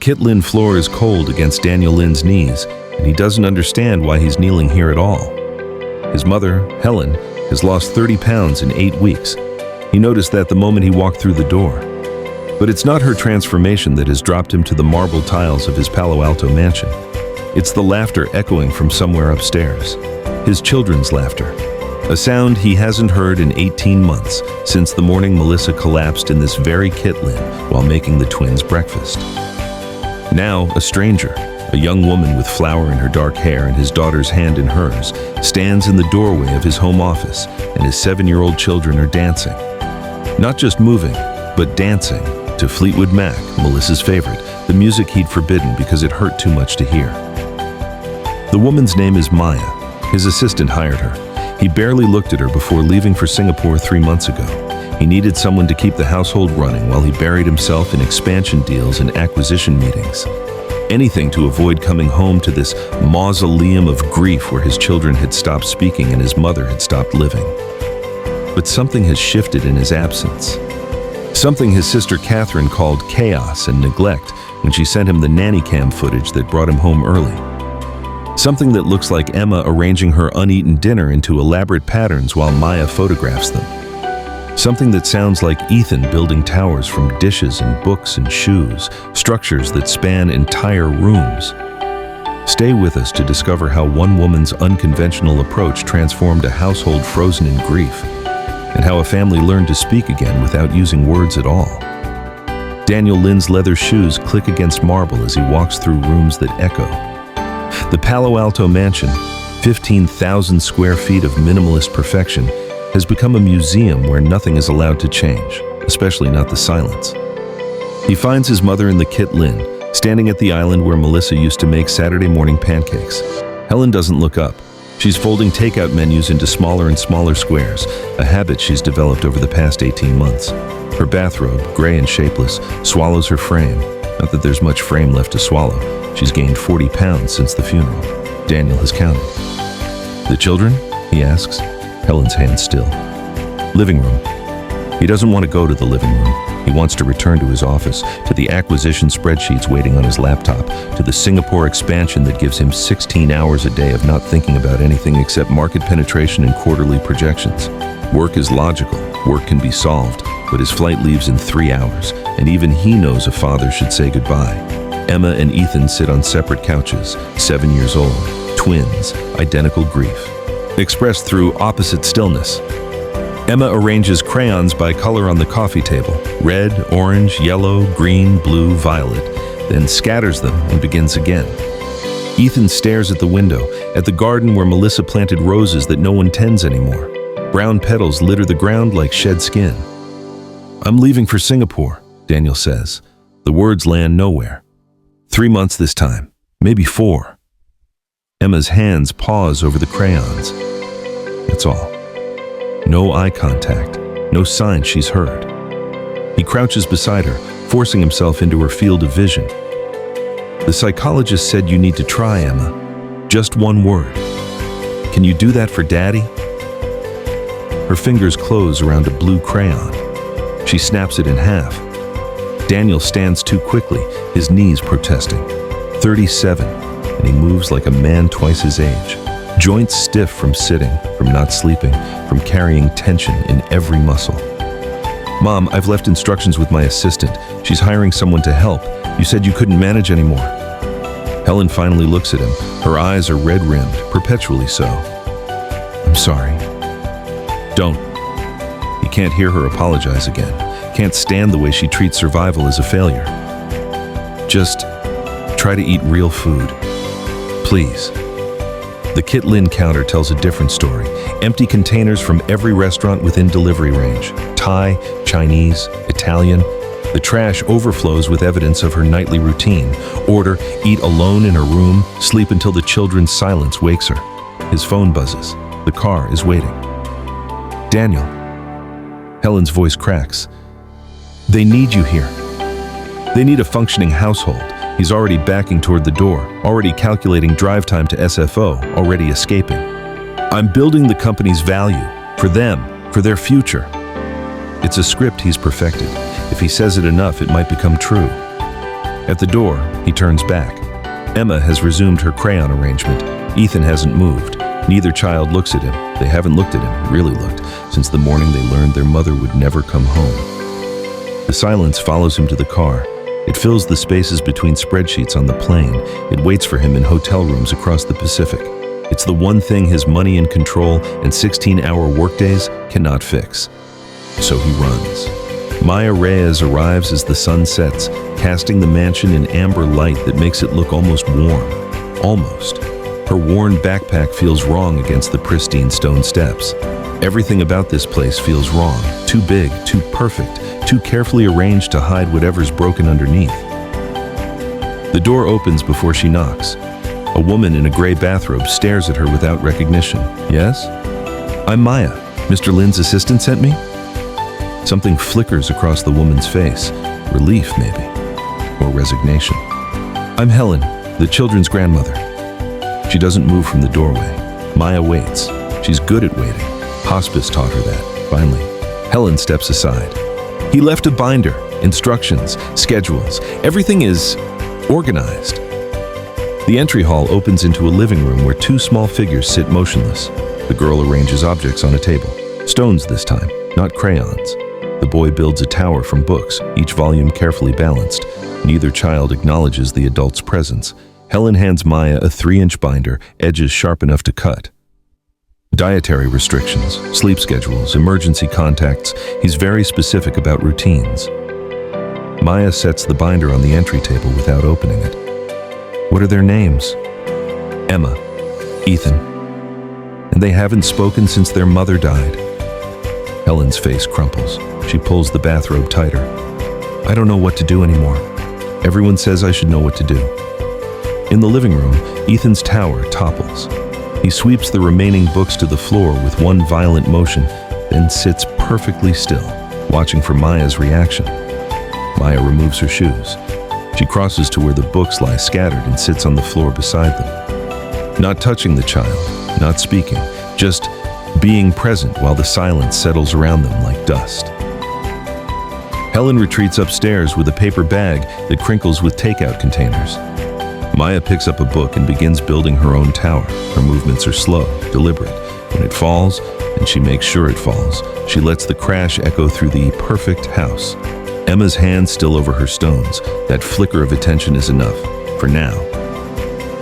Kit Lin floor is cold against Daniel Lin's knees, and he doesn't understand why he's kneeling here at all. His mother, Helen, has lost 30 pounds in 8 weeks. He noticed that the moment he walked through the door. But it's not her transformation that has dropped him to the marble tiles of his Palo Alto mansion. It's the laughter echoing from somewhere upstairs. His children's laughter. A sound he hasn't heard in 18 months, since the morning Melissa collapsed in this very Kit Lin while making the twins breakfast. Now, a stranger, a young woman with flour in her dark hair and his daughter's hand in hers, stands in the doorway of his home office, and his 7-year-old children are dancing. Not just moving, but dancing to Fleetwood Mac, Melissa's favorite, the music he'd forbidden because it hurt too much to hear. The woman's name is Maya. His assistant hired her. He barely looked at her before leaving for Singapore 3 months ago. He needed someone to keep the household running while he buried himself in expansion deals and acquisition meetings. Anything to avoid coming home to this mausoleum of grief where his children had stopped speaking and his mother had stopped living. But something has shifted in his absence. Something his sister Catherine called chaos and neglect when she sent him the nanny cam footage that brought him home early. Something that looks like Emma arranging her uneaten dinner into elaborate patterns while Maya photographs them. Something that sounds like Ethan building towers from dishes and books and shoes, structures that span entire rooms. Stay with us to discover how one woman's unconventional approach transformed a household frozen in grief, and how a family learned to speak again without using words at all. Daniel Lin's leather shoes click against marble as he walks through rooms that echo. The Palo Alto mansion, 15,000 square feet of minimalist perfection, has become a museum where nothing is allowed to change, especially not the silence. He finds his mother in the Kit Lin, standing at the island where Melissa used to make Saturday morning pancakes. Helen doesn't look up. She's folding takeout menus into smaller and smaller squares, a habit she's developed over the past 18 months. Her bathrobe, gray and shapeless, swallows her frame. Not that there's much frame left to swallow. She's gained 40 pounds since the funeral. Daniel has counted. The children? He asks. Helen's hand still. Living room. He doesn't want to go to the living room. He wants to return to his office, to the acquisition spreadsheets waiting on his laptop, to the Singapore expansion that gives him 16 hours a day of not thinking about anything except market penetration and quarterly projections. Work is logical. Work can be solved, but his flight leaves in 3 hours, and even he knows a father should say goodbye. Emma and Ethan sit on separate couches, 7 years old, twins, identical grief, expressed through opposite stillness. Emma arranges crayons by color on the coffee table, red, orange, yellow, green, blue, violet, then scatters them and begins again. Ethan stares at the window, at the garden where Melissa planted roses that no one tends anymore. Brown petals litter the ground like shed skin. "I'm leaving for Singapore," Daniel says. The words land nowhere. 3 months this time, maybe 4. Emma's hands pause over the crayons. That's all. No eye contact, no sign she's heard. He crouches beside her, forcing himself into her field of vision. "The psychologist said you need to try, Emma. Just one word. Can you do that for Daddy?" Her fingers close around a blue crayon. She snaps it in half. Daniel stands too quickly, his knees protesting. 37, and he moves like a man twice his age. Joints stiff from sitting, from not sleeping, from carrying tension in every muscle. "Mom, I've left instructions with my assistant. She's hiring someone to help. You said you couldn't manage anymore." Helen finally looks at him. Her eyes are red-rimmed, perpetually so. "I'm sorry." "Don't." He can't hear her apologize again. Can't stand the way she treats survival as a failure. "Just try to eat real food. Please." The Kit Lin counter tells a different story. Empty containers from every restaurant within delivery range. Thai, Chinese, Italian. The trash overflows with evidence of her nightly routine. Order, eat alone in her room, sleep until the children's silence wakes her. His phone buzzes. The car is waiting. "Daniel." Helen's voice cracks. "They need you here. They need a functioning household." He's already backing toward the door, already calculating drive time to SFO, already escaping. "I'm building the company's value, for them, for their future." It's a script he's perfected. If he says it enough, it might become true. At the door, he turns back. Emma has resumed her crayon arrangement. Ethan hasn't moved. Neither child looks at him. They haven't looked at him, really looked, since the morning they learned their mother would never come home. The silence follows him to the car. It fills the spaces between spreadsheets on the plane. It waits for him in hotel rooms across the Pacific. It's the one thing his money and control and 16-hour workdays cannot fix. So he runs. Maya Reyes arrives as the sun sets, casting the mansion in amber light that makes it look almost warm. Almost. Her worn backpack feels wrong against the pristine stone steps. Everything about this place feels wrong. Too big, too perfect, too carefully arranged to hide whatever's broken underneath. The door opens before she knocks. A woman in a gray bathrobe stares at her without recognition. Yes? I'm Maya. Mr. Lin's assistant sent me? Something flickers across the woman's face. Relief, maybe. Or resignation. I'm Helen, the children's grandmother. She doesn't move from the doorway. Maya waits. She's good at waiting. Hospice taught her that. Finally, Helen steps aside. He left a binder, instructions, schedules. Everything is organized. The entry hall opens into a living room where two small figures sit motionless. The girl arranges objects on a table. Stones this time, not crayons. The boy builds a tower from books, each volume carefully balanced. Neither child acknowledges the adult's presence. Helen hands Maya a 3-inch binder, edges sharp enough to cut. Dietary restrictions, sleep schedules, emergency contacts. He's very specific about routines. Maya sets the binder on the entry table without opening it. What are their names? Emma, Ethan. And they haven't spoken since their mother died. Helen's face crumples. She pulls the bathrobe tighter. I don't know what to do anymore. Everyone says I should know what to do. In the living room, Ethan's tower topples. He sweeps the remaining books to the floor with one violent motion, then sits perfectly still, watching for Maya's reaction. Maya removes her shoes. She crosses to where the books lie scattered and sits on the floor beside them. Not touching the child, not speaking, just being present while the silence settles around them like dust. Helen retreats upstairs with a paper bag that crinkles with takeout containers. Maya picks up a book and begins building her own tower. Her movements are slow, deliberate. When it falls, and she makes sure it falls, she lets the crash echo through the perfect house. Emma's hand still over her stones. That flicker of attention is enough, for now.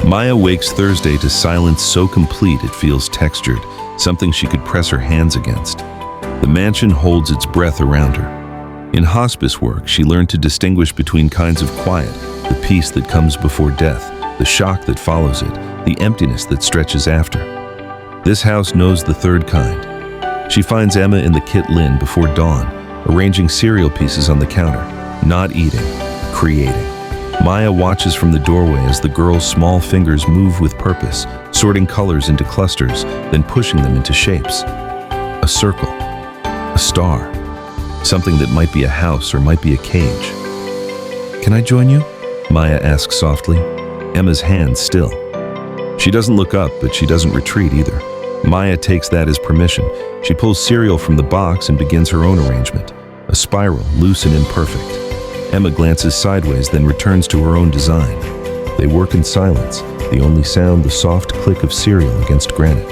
Maya wakes Thursday to silence so complete it feels textured, something she could press her hands against. The mansion holds its breath around her. In hospice work, she learned to distinguish between kinds of quiet, the peace that comes before death, the shock that follows it, the emptiness that stretches after. This house knows the third kind. She finds Emma in the Kit Lin before dawn, arranging cereal pieces on the counter, not eating, creating. Maya watches from the doorway as the girl's small fingers move with purpose, sorting colors into clusters, then pushing them into shapes. A circle, a star, something that might be a house or might be a cage. Can I join you? Maya asks softly, Emma's hand still. She doesn't look up, but she doesn't retreat either. Maya takes that as permission. She pulls cereal from the box and begins her own arrangement, a spiral, loose and imperfect. Emma glances sideways, then returns to her own design. They work in silence, the only sound the soft click of cereal against granite.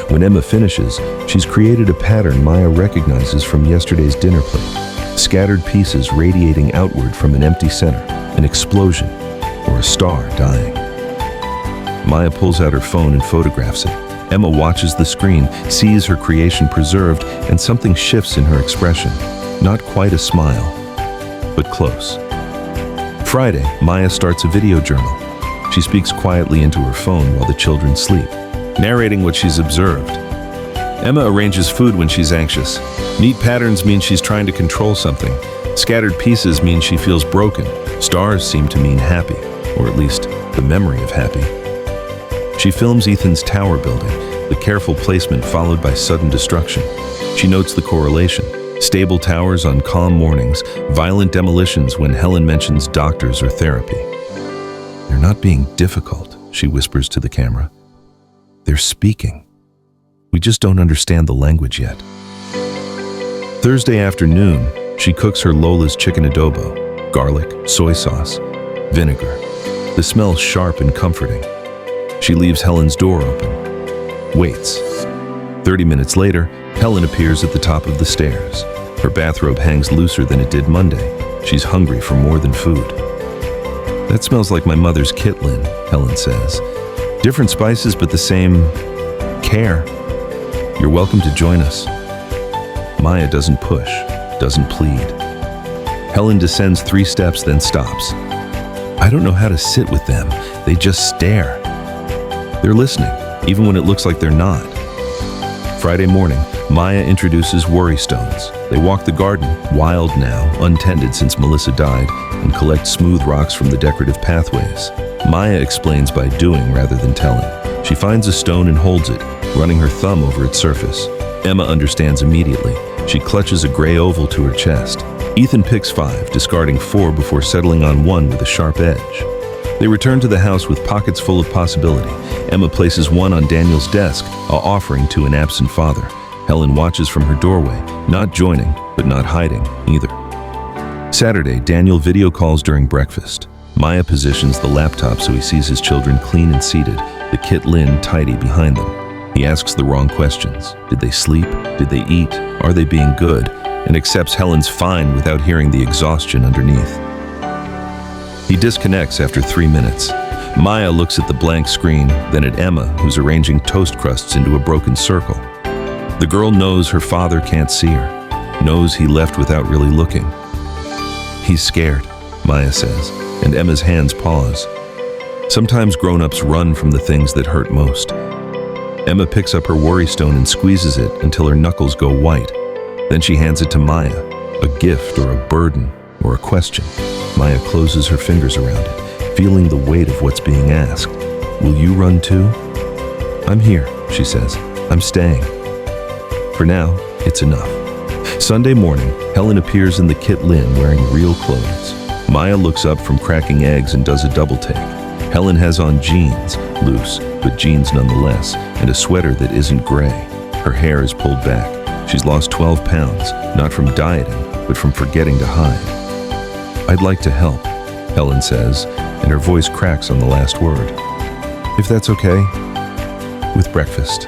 When Emma finishes, she's created a pattern Maya recognizes from yesterday's dinner plate, scattered pieces radiating outward from an empty center, an explosion, or a star dying. Maya pulls out her phone and photographs it. Emma watches the screen, sees her creation preserved, and something shifts in her expression. Not quite a smile, but close. Friday, Maya starts a video journal. She speaks quietly into her phone while the children sleep, narrating what she's observed. Emma arranges food when she's anxious. Neat patterns mean she's trying to control something. Scattered pieces mean she feels broken. Stars seem to mean happy, or at least the memory of happy. She films Ethan's tower building, the careful placement followed by sudden destruction. She notes the correlation. Stable towers on calm mornings, violent demolitions when Helen mentions doctors or therapy. They're not being difficult, she whispers to the camera. They're speaking. We just don't understand the language yet. Thursday afternoon, she cooks her Lola's chicken adobo. garlic, soy sauce, vinegar. The smell sharp and comforting. She leaves Helen's door open. Waits. 30 minutes later, Helen appears at the top of the stairs. Her bathrobe hangs looser than it did Monday. She's hungry for more than food. "That smells like my mother's kit, Lynn," Helen says. "Different spices, but the same care. You're welcome to join us." Maya doesn't push, doesn't plead. Helen descends 3 steps, then stops. "I don't know how to sit with them. They just stare." They're listening, even when it looks like they're not. Friday morning, Maya introduces worry stones. They walk the garden, wild now, untended since Melissa died, and collect smooth rocks from the decorative pathways. Maya explains by doing rather than telling. She finds a stone and holds it, running her thumb over its surface. Emma understands immediately. She clutches a gray oval to her chest. Ethan picks 5, discarding 4 before settling on 1 with a sharp edge. They return to the house with pockets full of possibility. Emma places 1 on Daniel's desk, a offering to an absent father. Helen watches from her doorway, not joining, but not hiding either. Saturday, Daniel video calls during breakfast. Maya positions the laptop so he sees his children clean and seated, the kit Lynn tidy behind them. He asks the wrong questions. Did they sleep? Did they eat? Are they being good? And accepts Helen's fine without hearing the exhaustion underneath. He disconnects after 3 minutes. Maya looks at the blank screen, then at Emma, who's arranging toast crusts into a broken circle. The girl knows her father can't see her, knows he left without really looking. "He's scared," Maya says, and Emma's hands pause. Sometimes grown-ups run from the things that hurt most. Emma picks up her worry stone and squeezes it until her knuckles go white. Then she hands it to Maya, a gift or a burden or a question. Maya closes her fingers around it, feeling the weight of what's being asked. "Will you run too?" "I'm here," she says. "I'm staying." For now, it's enough. Sunday morning, Helen appears in the kit Lynn wearing real clothes. Maya looks up from cracking eggs and does a double take. Helen has on jeans, loose, but jeans nonetheless, and a sweater that isn't gray. Her hair is pulled back. She's lost 12 pounds, not from dieting, but from forgetting to hide. "I'd like to help," Helen says, and her voice cracks on the last word. "If that's okay, with breakfast."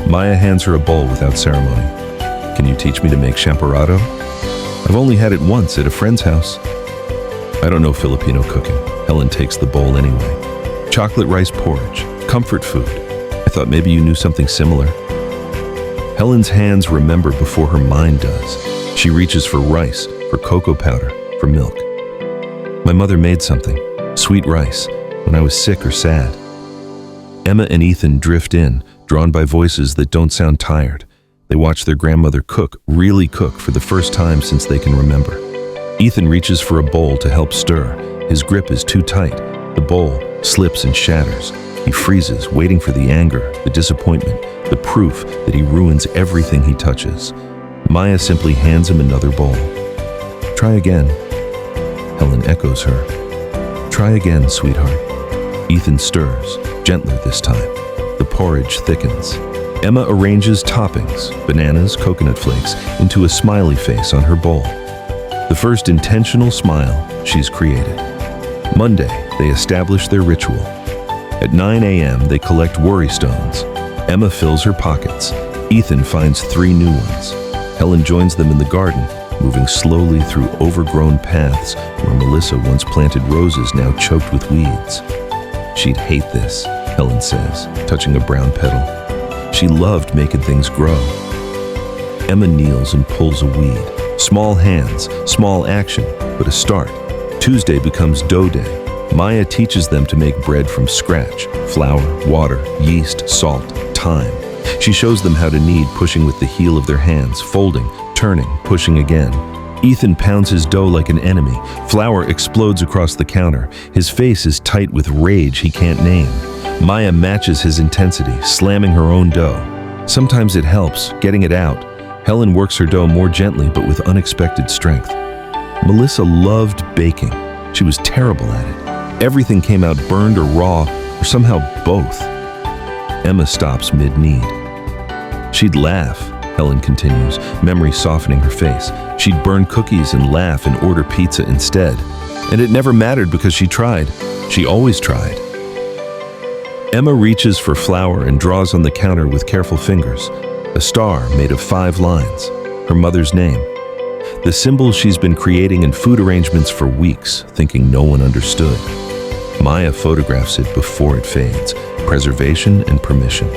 Maya hands her a bowl without ceremony. "Can you teach me to make champorado? I've only had it once at a friend's house." "I don't know Filipino cooking." Helen takes the bowl anyway. "Chocolate rice porridge, comfort food. I thought maybe you knew something similar." Helen's hands remember before her mind does. She reaches for rice, for cocoa powder, for milk. "My mother made something, sweet rice, when I was sick or sad." Emma and Ethan drift in, drawn by voices that don't sound tired. They watch their grandmother cook, really cook, for the first time since they can remember. Ethan reaches for a bowl to help stir. His grip is too tight. The bowl slips and shatters. He freezes, waiting for the anger, the disappointment, the proof that he ruins everything he touches. Maya simply hands him another bowl. "Try again." Helen echoes her. "Try again, sweetheart." Ethan stirs, gentler this time. The porridge thickens. Emma arranges toppings, bananas, coconut flakes, into a smiley face on her bowl. The first intentional smile she's created. Monday, they establish their ritual. At 9 a.m., they collect worry stones. Emma fills her pockets. Ethan finds 3 new ones. Helen joins them in the garden, moving slowly through overgrown paths where Melissa once planted roses now choked with weeds. "She'd hate this," Helen says, touching a brown petal. She loved making things grow. Emma kneels and pulls a weed. Small hands, small action, but a start. Tuesday becomes dough day. Maya teaches them to make bread from scratch: flour, water, yeast, salt, thyme. She shows them how to knead, pushing with the heel of their hands, folding, turning, pushing again. Ethan pounds his dough like an enemy. Flour explodes across the counter. His face is tight with rage he can't name. Maya matches his intensity, slamming her own dough. Sometimes it helps, getting it out. Helen works her dough more gently but with unexpected strength. Melissa loved baking. She was terrible at it. Everything came out burned or raw, or somehow both. Emma stops mid-knead. She'd laugh, Helen continues, memory softening her face. She'd burn cookies and laugh and order pizza instead. And it never mattered because she tried. She always tried. Emma reaches for flour and draws on the counter with careful fingers. A star made of 5 lines, her mother's name. The symbol she's been creating in food arrangements for weeks, thinking no one understood. Maya photographs it before it fades, preservation and permission.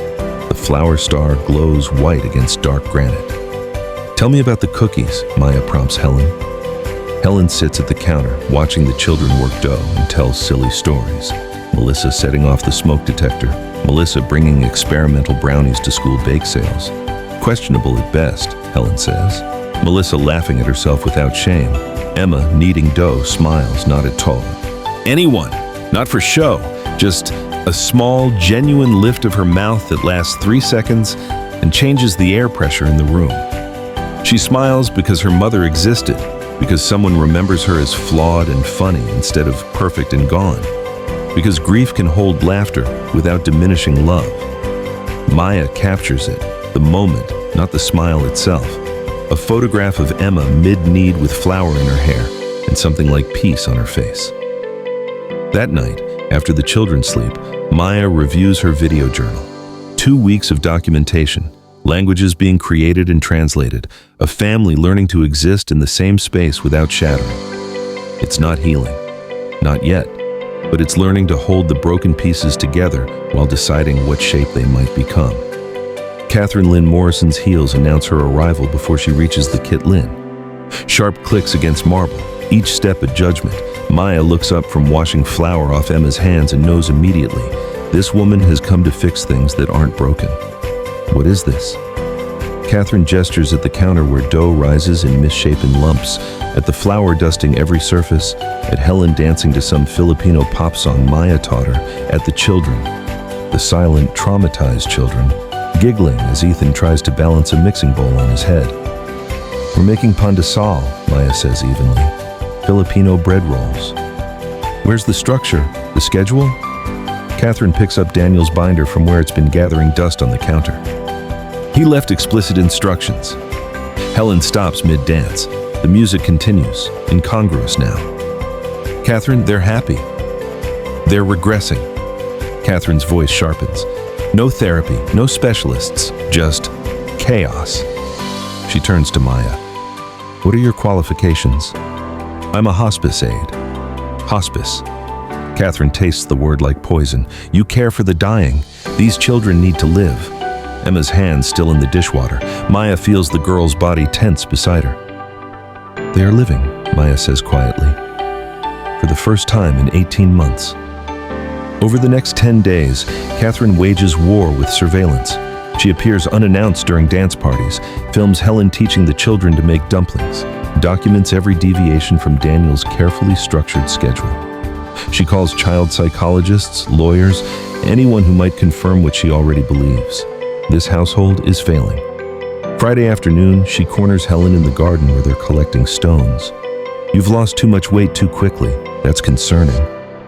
The flower star glows white against dark granite. Tell me about the cookies, Maya prompts Helen. Helen sits at the counter, watching the children work dough and tell silly stories. Melissa setting off the smoke detector, Melissa bringing experimental brownies to school bake sales. Questionable at best, Helen says. Melissa laughing at herself without shame. Emma, kneading dough, smiles, not at all. Anyone, not for show, just a small, genuine lift of her mouth that lasts 3 seconds and changes the air pressure in the room. She smiles because her mother existed, because someone remembers her as flawed and funny instead of perfect and gone, because grief can hold laughter without diminishing love. Maya captures it, the moment, not the smile itself. A photograph of Emma mid-kneed with flour in her hair and something like peace on her face. That night, after the children sleep, Maya reviews her video journal. 2 weeks of documentation, languages being created and translated, a family learning to exist in the same space without shattering. It's not healing, not yet, but it's learning to hold the broken pieces together while deciding what shape they might become. Catherine Lynn Morrison's heels announce her arrival before she reaches the Kit Lynn. Sharp clicks against marble, each step a judgment. Maya looks up from washing flour off Emma's hands and knows immediately, this woman has come to fix things that aren't broken. What is this? Catherine gestures at the counter where dough rises in misshapen lumps, at the flour dusting every surface, at Helen dancing to some Filipino pop song Maya taught her, at the children, the silent, traumatized children, giggling as Ethan tries to balance a mixing bowl on his head. We're making pandesal, Maya says evenly. Filipino bread rolls. Where's the structure? The schedule? Catherine picks up Daniel's binder from where it's been gathering dust on the counter. He left explicit instructions. Helen stops mid-dance. The music continues, incongruous now. Catherine, they're happy. They're regressing. Catherine's voice sharpens. No therapy, no specialists, just chaos. She turns to Maya. What are your qualifications? I'm a hospice aide. Hospice. Catherine tastes the word like poison. You care for the dying. These children need to live. Emma's hands still in the dishwater. Maya feels the girl's body tense beside her. They are living, Maya says quietly. For the first time in 18 months. Over the next 10 days, Catherine wages war with surveillance. She appears unannounced during dance parties, films Helen teaching the children to make dumplings, documents every deviation from Daniel's carefully structured schedule. She calls child psychologists, lawyers, anyone who might confirm what she already believes. This household is failing. Friday afternoon, she corners Helen in the garden where they're collecting stones. You've lost too much weight too quickly. That's concerning.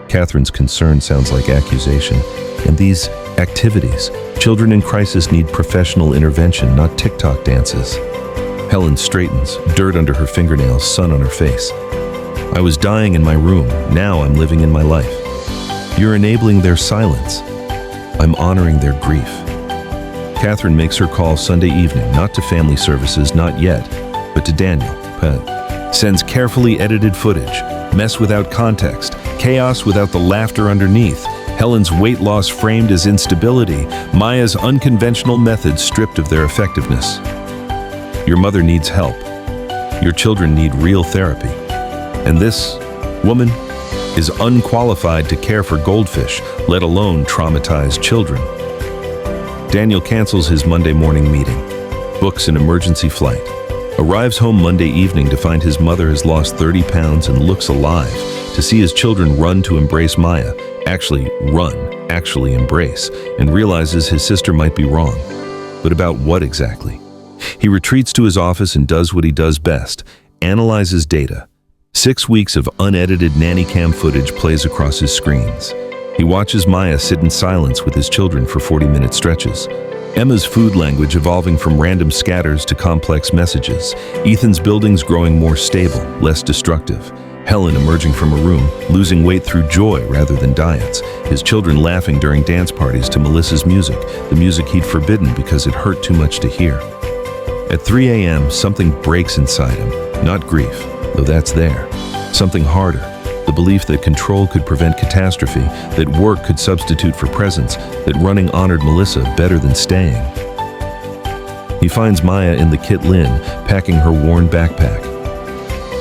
Catherine's concern sounds like accusation. And these activities, children in crisis need professional intervention, not TikTok dances. Helen straightens, dirt under her fingernails, sun on her face. I was dying in my room, now I'm living in my life. You're enabling their silence. I'm honoring their grief. Catherine makes her call Sunday evening, not to family services, not yet, but to Daniel. Sends carefully edited footage, mess without context, chaos without the laughter underneath, Helen's weight loss framed as instability, Maya's unconventional methods stripped of their effectiveness. Your mother needs help. Your children need real therapy. And this woman is unqualified to care for goldfish, let alone traumatized children. Daniel cancels his Monday morning meeting, books an emergency flight, arrives home Monday evening to find his mother has lost 30 pounds and looks alive, to see his children run to embrace Maya, actually embrace, and realizes his sister might be wrong. But about what exactly? He retreats to his office and does what he does best, analyzes data. 6 weeks of unedited nanny cam footage plays across his screens. He watches Maya sit in silence with his children for 40-minute stretches. Emma's food language evolving from random scatters to complex messages. Ethan's buildings growing more stable, less destructive. Helen emerging from a room, losing weight through joy rather than diets. His children laughing during dance parties to Melissa's music, the music he'd forbidden because it hurt too much to hear. At 3 a.m., something breaks inside him. Not grief, though that's there. Something harder. The belief that control could prevent catastrophe, that work could substitute for presence, that running honored Melissa better than staying. He finds Maya in the Kit Lin, packing her worn backpack.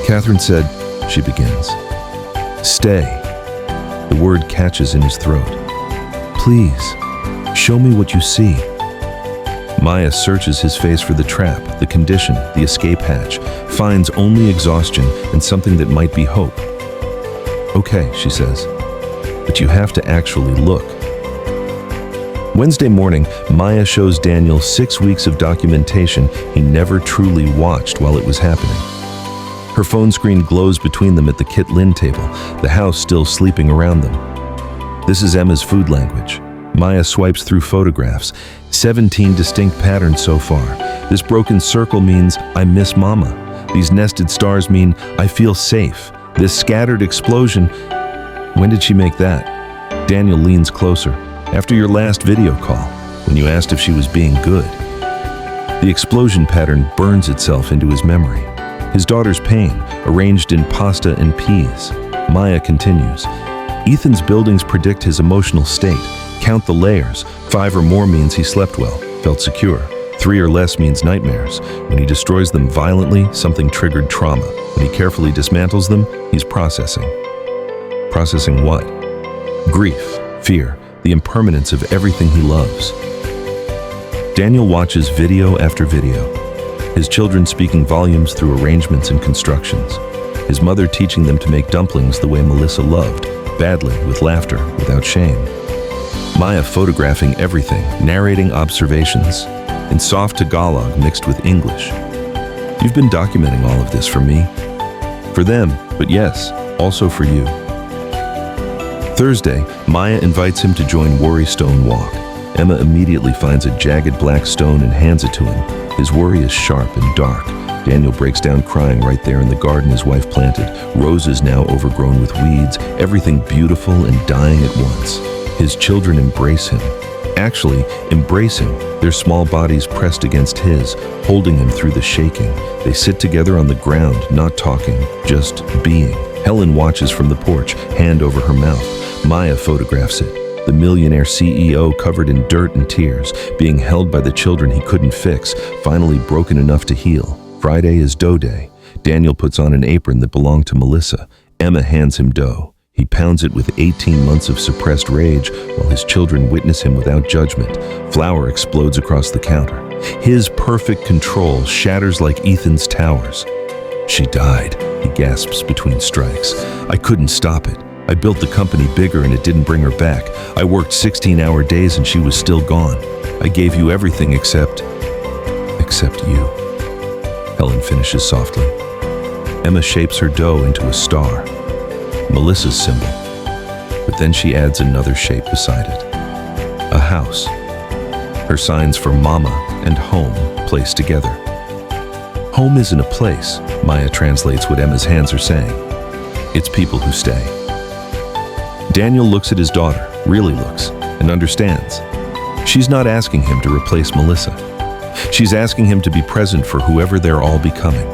Catherine said, she begins. Stay. The word catches in his throat. Please, show me what you see. Maya searches his face for the trap, the condition, the escape hatch, finds only exhaustion and something that might be hope. Okay, she says, but you have to actually look. Wednesday morning, Maya shows Daniel 6 weeks of documentation he never truly watched while it was happening. Her phone screen glows between them at the Kit Lin table, the house still sleeping around them. This is Emma's food language. Maya swipes through photographs, 17 distinct patterns so far. This broken circle means, I miss Mama. These nested stars mean, I feel safe. This scattered explosion, when did she make that? Daniel leans closer. After your last video call, when you asked if she was being good. The explosion pattern burns itself into his memory. His daughter's pain, arranged in pasta and peas. Maya continues. Ethan's buildings predict his emotional state. Count the layers. 5 or more means he slept well, felt secure. 3 or less means nightmares. When he destroys them violently, something triggered trauma. When he carefully dismantles them, he's processing. Processing what? Grief, fear, the impermanence of everything he loves. Daniel watches video after video. His children speaking volumes through arrangements and constructions. His mother teaching them to make dumplings the way Melissa loved, badly, with laughter, without shame. Maya photographing everything, narrating observations, in soft Tagalog mixed with English. You've been documenting all of this for me. For them, but yes, also for you. Thursday, Maya invites him to join Worry Stone Walk. Emma immediately finds a jagged black stone and hands it to him. His worry is sharp and dark. Daniel breaks down crying right there in the garden his wife planted. Roses now overgrown with weeds, everything beautiful and dying at once. His children embrace him. Actually, embrace him, their small bodies pressed against his, holding him through the shaking. They sit together on the ground, not talking, just being. Helen watches from the porch, hand over her mouth. Maya photographs it. The millionaire CEO covered in dirt and tears, being held by the children he couldn't fix, finally broken enough to heal. Friday is dough day. Daniel puts on an apron that belonged to Melissa. Emma hands him dough. He pounds it with 18 months of suppressed rage while his children witness him without judgment. Flour explodes across the counter. His perfect control shatters like Ethan's towers. She died, he gasps between strikes. I couldn't stop it. I built the company bigger and it didn't bring her back. I worked 16-hour days and she was still gone. I gave you everything except you. Helen finishes softly. Emma shapes her dough into a star. Melissa's symbol. But then she adds another shape beside it. A house. Her signs for mama and home placed together. Home isn't a place, Maya translates what Emma's hands are saying. It's people who stay. Daniel looks at his daughter, really looks, and understands. She's not asking him to replace Melissa. She's asking him to be present for whoever they're all becoming.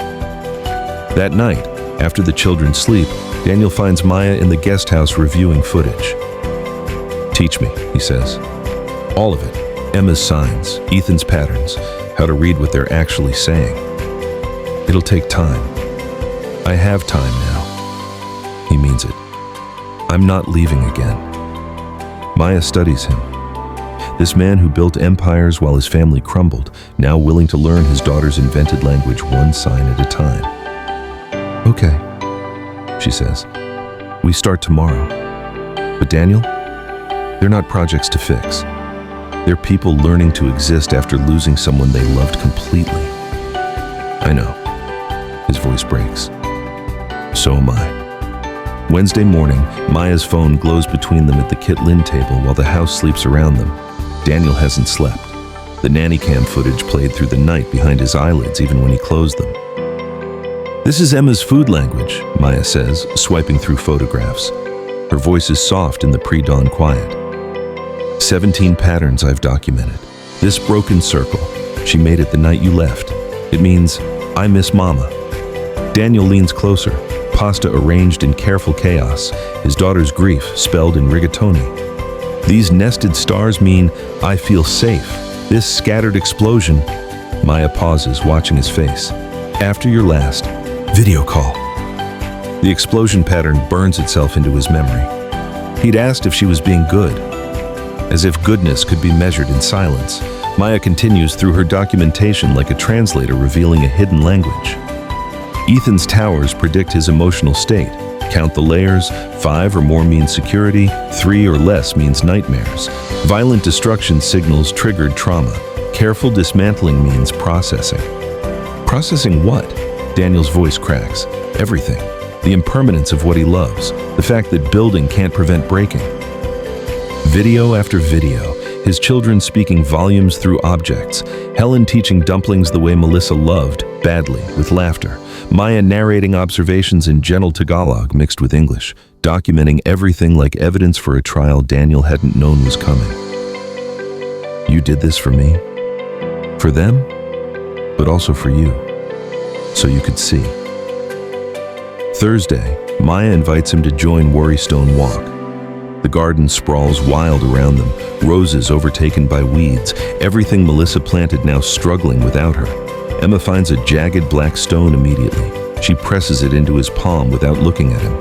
That night, after the children sleep, Daniel finds Maya in the guest house reviewing footage. Teach me, he says. All of it. Emma's signs, Ethan's patterns, how to read what they're actually saying. It'll take time. I have time now. He means it. I'm not leaving again. Maya studies him. This man who built empires while his family crumbled, now willing to learn his daughter's invented language one sign at a time. Okay, she says. We start tomorrow. But Daniel, they're not projects to fix. They're people learning to exist after losing someone they loved completely. I know. His voice breaks. So am I. Wednesday morning, Maya's phone glows between them at the Kit Lin table while the house sleeps around them. Daniel hasn't slept. The nanny cam footage played through the night behind his eyelids even when he closed them. "This is Emma's food language," Maya says, swiping through photographs. Her voice is soft in the pre-dawn quiet. 17 patterns I've documented. This broken circle, she made it the night you left. It means, I miss Mama. Daniel leans closer, pasta arranged in careful chaos, his daughter's grief spelled in rigatoni. These nested stars mean, I feel safe. This scattered explosion. Maya pauses, watching his face. After your last video call. The explosion pattern burns itself into his memory. He'd asked if she was being good. As if goodness could be measured in silence, Maya continues through her documentation like a translator revealing a hidden language. Ethan's towers predict his emotional state. Count the layers. 5 or more means security, 3 or less means nightmares. Violent destruction signals triggered trauma. Careful dismantling means processing. Processing what? Daniel's voice cracks. Everything. The impermanence of what he loves. The fact that building can't prevent breaking. Video after video. His children speaking volumes through objects. Helen teaching dumplings the way Melissa loved, badly, with laughter. Maya narrating observations in gentle Tagalog mixed with English, documenting everything like evidence for a trial Daniel hadn't known was coming. You did this for me, for them, but also for you, so you could see. Thursday, Maya invites him to join Worrystone Walk. The garden sprawls wild around them, roses overtaken by weeds, everything Melissa planted now struggling without her. Emma finds a jagged black stone immediately. She presses it into his palm without looking at him.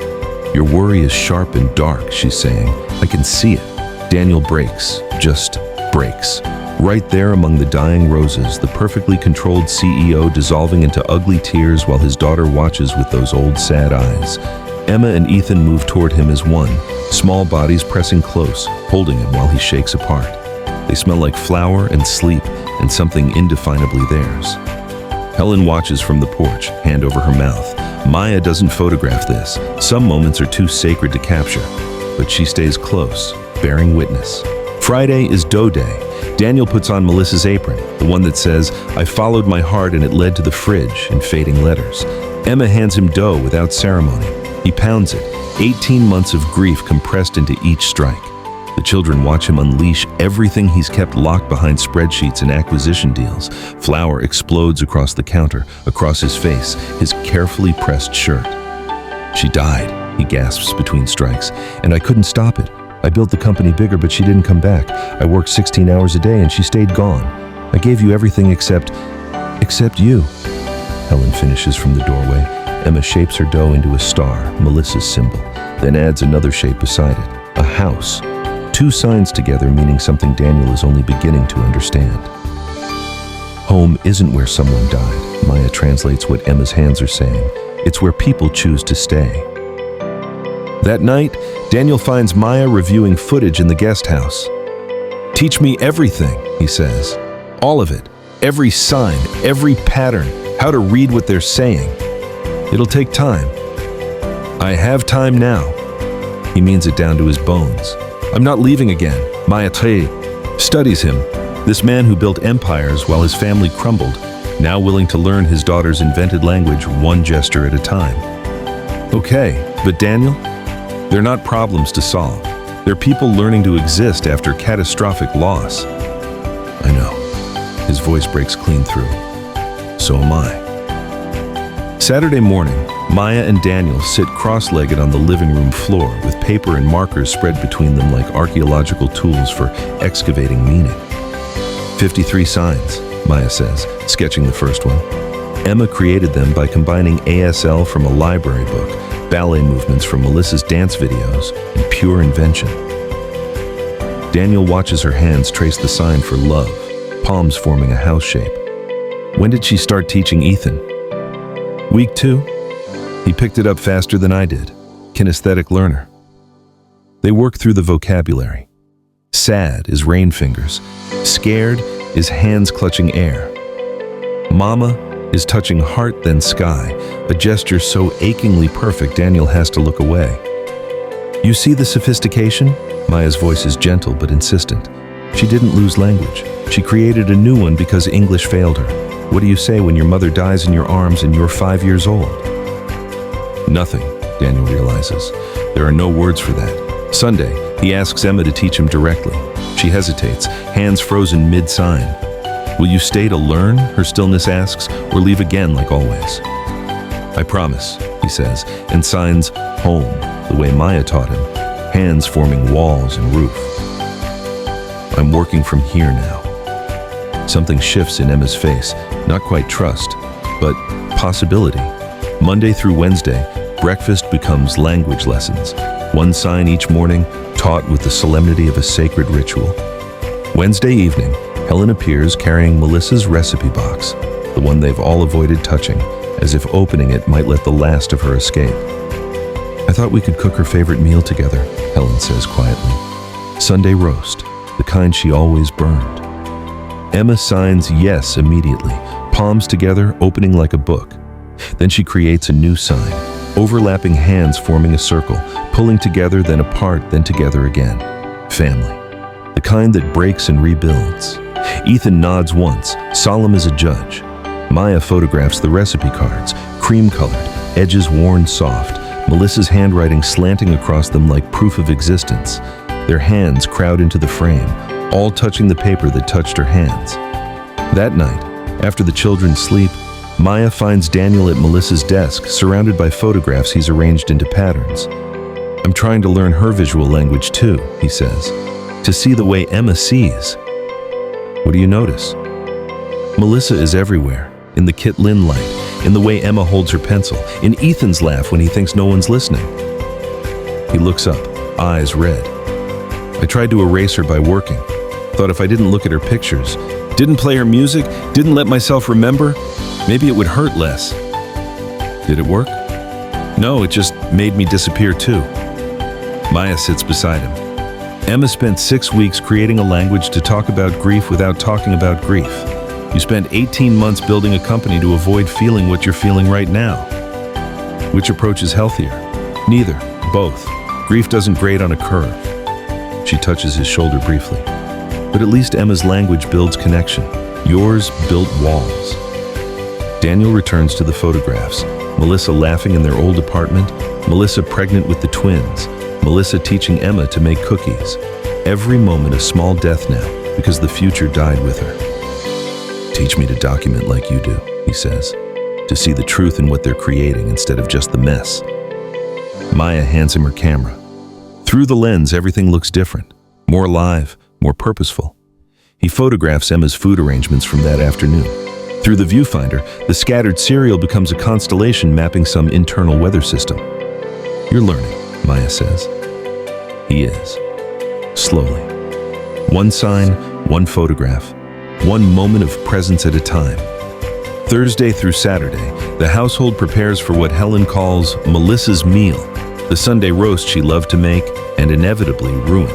Your worry is sharp and dark, she's saying. I can see it. Daniel breaks, just breaks. Right there among the dying roses, the perfectly controlled CEO dissolving into ugly tears while his daughter watches with those old sad eyes. Emma and Ethan move toward him as one, small bodies pressing close, holding him while he shakes apart. They smell like flour and sleep and something indefinably theirs. Helen watches from the porch, hand over her mouth. Maya doesn't photograph this. Some moments are too sacred to capture, but she stays close, bearing witness. Friday is dough day. Daniel puts on Melissa's apron, the one that says, I followed my heart and it led to the fridge, in fading letters. Emma hands him dough without ceremony. He pounds it, 18 months of grief compressed into each strike. The children watch him unleash everything he's kept locked behind spreadsheets and acquisition deals. Flour explodes across the counter, across his face, his carefully pressed shirt. She died, he gasps between strikes, and I couldn't stop it. I built the company bigger, but she didn't come back. I worked 16 hours a day and she stayed gone. I gave you everything except you. Helen finishes from the doorway. Emma shapes her dough into a star, Melissa's symbol, then adds another shape beside it, a house. 2 signs together meaning something Daniel is only beginning to understand. Home isn't where someone died. Maya translates what Emma's hands are saying. It's where people choose to stay. That night, Daniel finds Maya reviewing footage in the guest house. Teach me everything, he says. All of it. Every sign, every pattern, how to read what they're saying. It'll take time. I have time now. He means it down to his bones. I'm not leaving again. Maya studies him, this man who built empires while his family crumbled, now willing to learn his daughter's invented language one gesture at a time. Okay, but Daniel? They're not problems to solve. They're people learning to exist after catastrophic loss. I know. His voice breaks clean through. So am I. Saturday morning, Maya and Daniel sit cross-legged on the living room floor with paper and markers spread between them like archaeological tools for excavating meaning. 53 signs, Maya says, sketching the first one. Emma created them by combining ASL from a library book, ballet movements from Melissa's dance videos, and pure invention. Daniel watches her hands trace the sign for love, palms forming a house shape. When did she start teaching Ethan? Week 2? He picked it up faster than I did. Kinesthetic learner. They work through the vocabulary. Sad is rain fingers. Scared is hands clutching air. Mama is touching heart then sky, a gesture so achingly perfect Daniel has to look away. You see the sophistication? Maya's voice is gentle but insistent. She didn't lose language. She created a new one because English failed her. What do you say when your mother dies in your arms and you're 5 years old? Nothing, Daniel realizes. There are no words for that. Sunday, he asks Emma to teach him directly. She hesitates, hands frozen mid-sign. Will you stay to learn, her stillness asks, or leave again like always? I promise, he says, and signs home, the way Maya taught him, hands forming walls and roof. I'm working from here now. Something shifts in Emma's face, not quite trust, but possibility. Monday through Wednesday, breakfast becomes language lessons. One sign each morning, taught with the solemnity of a sacred ritual. Wednesday evening, Helen appears carrying Melissa's recipe box, the one they've all avoided touching, as if opening it might let the last of her escape. I thought we could cook her favorite meal together, Helen says quietly. Sunday roast, the kind she always burned. Emma signs yes immediately, palms together, opening like a book. Then she creates a new sign, overlapping hands forming a circle, pulling together, then apart, then together again. Family. The kind that breaks and rebuilds. Ethan nods once, solemn as a judge. Maya photographs the recipe cards, cream-colored, edges worn soft, Melissa's handwriting slanting across them like proof of existence. Their hands crowd into the frame, all touching the paper that touched her hands. That night, after the children sleep, Maya finds Daniel at Melissa's desk, surrounded by photographs he's arranged into patterns. I'm trying to learn her visual language too, he says, to see the way Emma sees. What do you notice? Melissa is everywhere, in the Kit Lin light, in the way Emma holds her pencil, in Ethan's laugh when he thinks no one's listening. He looks up, eyes red. I tried to erase her by working. Thought if I didn't look at her pictures, didn't play her music, didn't let myself remember, maybe it would hurt less. Did it work? No, it just made me disappear too. Maya sits beside him. Emma spent 6 weeks creating a language to talk about grief without talking about grief. You spent 18 months building a company to avoid feeling what you're feeling right now. Which approach is healthier? Neither, both. Grief doesn't grade on a curve. She touches his shoulder briefly. But at least Emma's language builds connection. Yours built walls. Daniel returns to the photographs. Melissa laughing in their old apartment, Melissa pregnant with the twins, Melissa teaching Emma to make cookies. Every moment a small death now, because the future died with her. Teach me to document like you do, he says, to see the truth in what they're creating instead of just the mess. Maya hands him her camera. Through the lens, everything looks different, more alive, more purposeful. He photographs Emma's food arrangements from that afternoon. Through the viewfinder, the scattered cereal becomes a constellation mapping some internal weather system. You're learning, Maya says. He is. Slowly. One sign, one photograph, one moment of presence at a time. Thursday through Saturday, the household prepares for what Helen calls Melissa's meal, the Sunday roast she loved to make and inevitably ruin.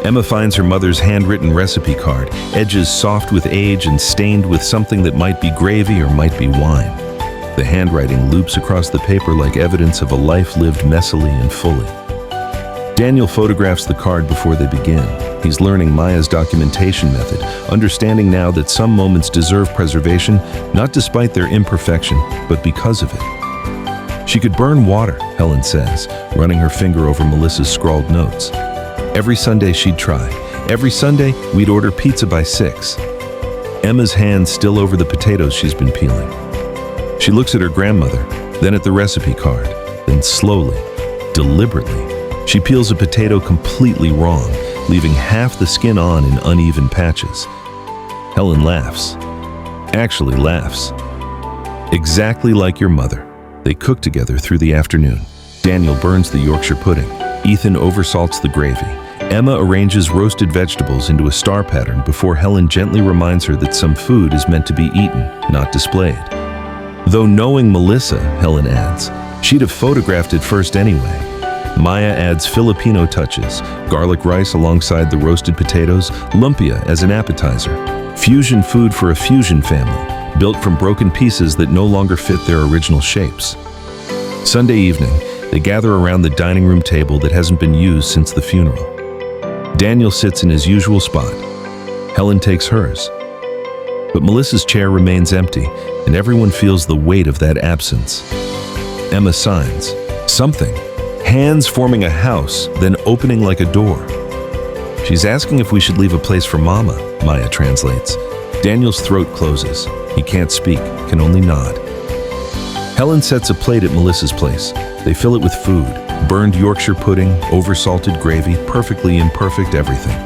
Emma finds her mother's handwritten recipe card, edges soft with age and stained with something that might be gravy or might be wine. The handwriting loops across the paper like evidence of a life lived messily and fully. Daniel photographs the card before they begin. He's learning Maya's documentation method, understanding now that some moments deserve preservation, not despite their imperfection, but because of it. She could burn water, Helen says, running her finger over Melissa's scrawled notes. Every Sunday she'd try. Every Sunday we'd order pizza by 6. Emma's hands still over the potatoes she's been peeling. She looks at her grandmother, then at the recipe card, then slowly, deliberately, she peels a potato completely wrong, leaving half the skin on in uneven patches. Helen laughs. Actually laughs. Exactly like your mother. They cook together through the afternoon. Daniel burns the Yorkshire pudding. Ethan oversalts the gravy. Emma arranges roasted vegetables into a star pattern before Helen gently reminds her that some food is meant to be eaten, not displayed. Though knowing Melissa, Helen adds, she'd have photographed it first anyway. Maya adds Filipino touches, garlic rice alongside the roasted potatoes, lumpia as an appetizer. Fusion food for a fusion family, built from broken pieces that no longer fit their original shapes. Sunday evening, they gather around the dining room table that hasn't been used since the funeral. Daniel sits in his usual spot. Helen takes hers. But Melissa's chair remains empty, and everyone feels the weight of that absence. Emma signs. Something. Hands forming a house, then opening like a door. She's asking if we should leave a place for Mama, Maya translates. Daniel's throat closes. He can't speak, can only nod. Helen sets a plate at Melissa's place. They fill it with food, burned Yorkshire pudding, oversalted gravy, perfectly imperfect everything.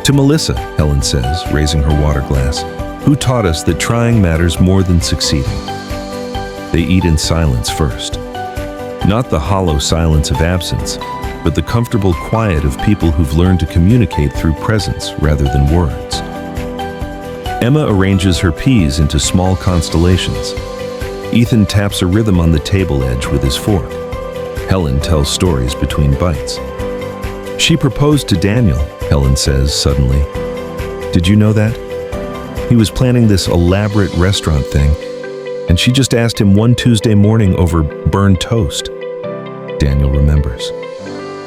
To Melissa, Helen says, raising her water glass, who taught us that trying matters more than succeeding. They eat in silence first. Not the hollow silence of absence, but the comfortable quiet of people who've learned to communicate through presence rather than words. Emma arranges her peas into small constellations. Ethan taps a rhythm on the table edge with his fork. Helen tells stories between bites. She proposed to Daniel, Helen says suddenly. Did you know that? He was planning this elaborate restaurant thing, and she just asked him one Tuesday morning over burned toast. Daniel remembers.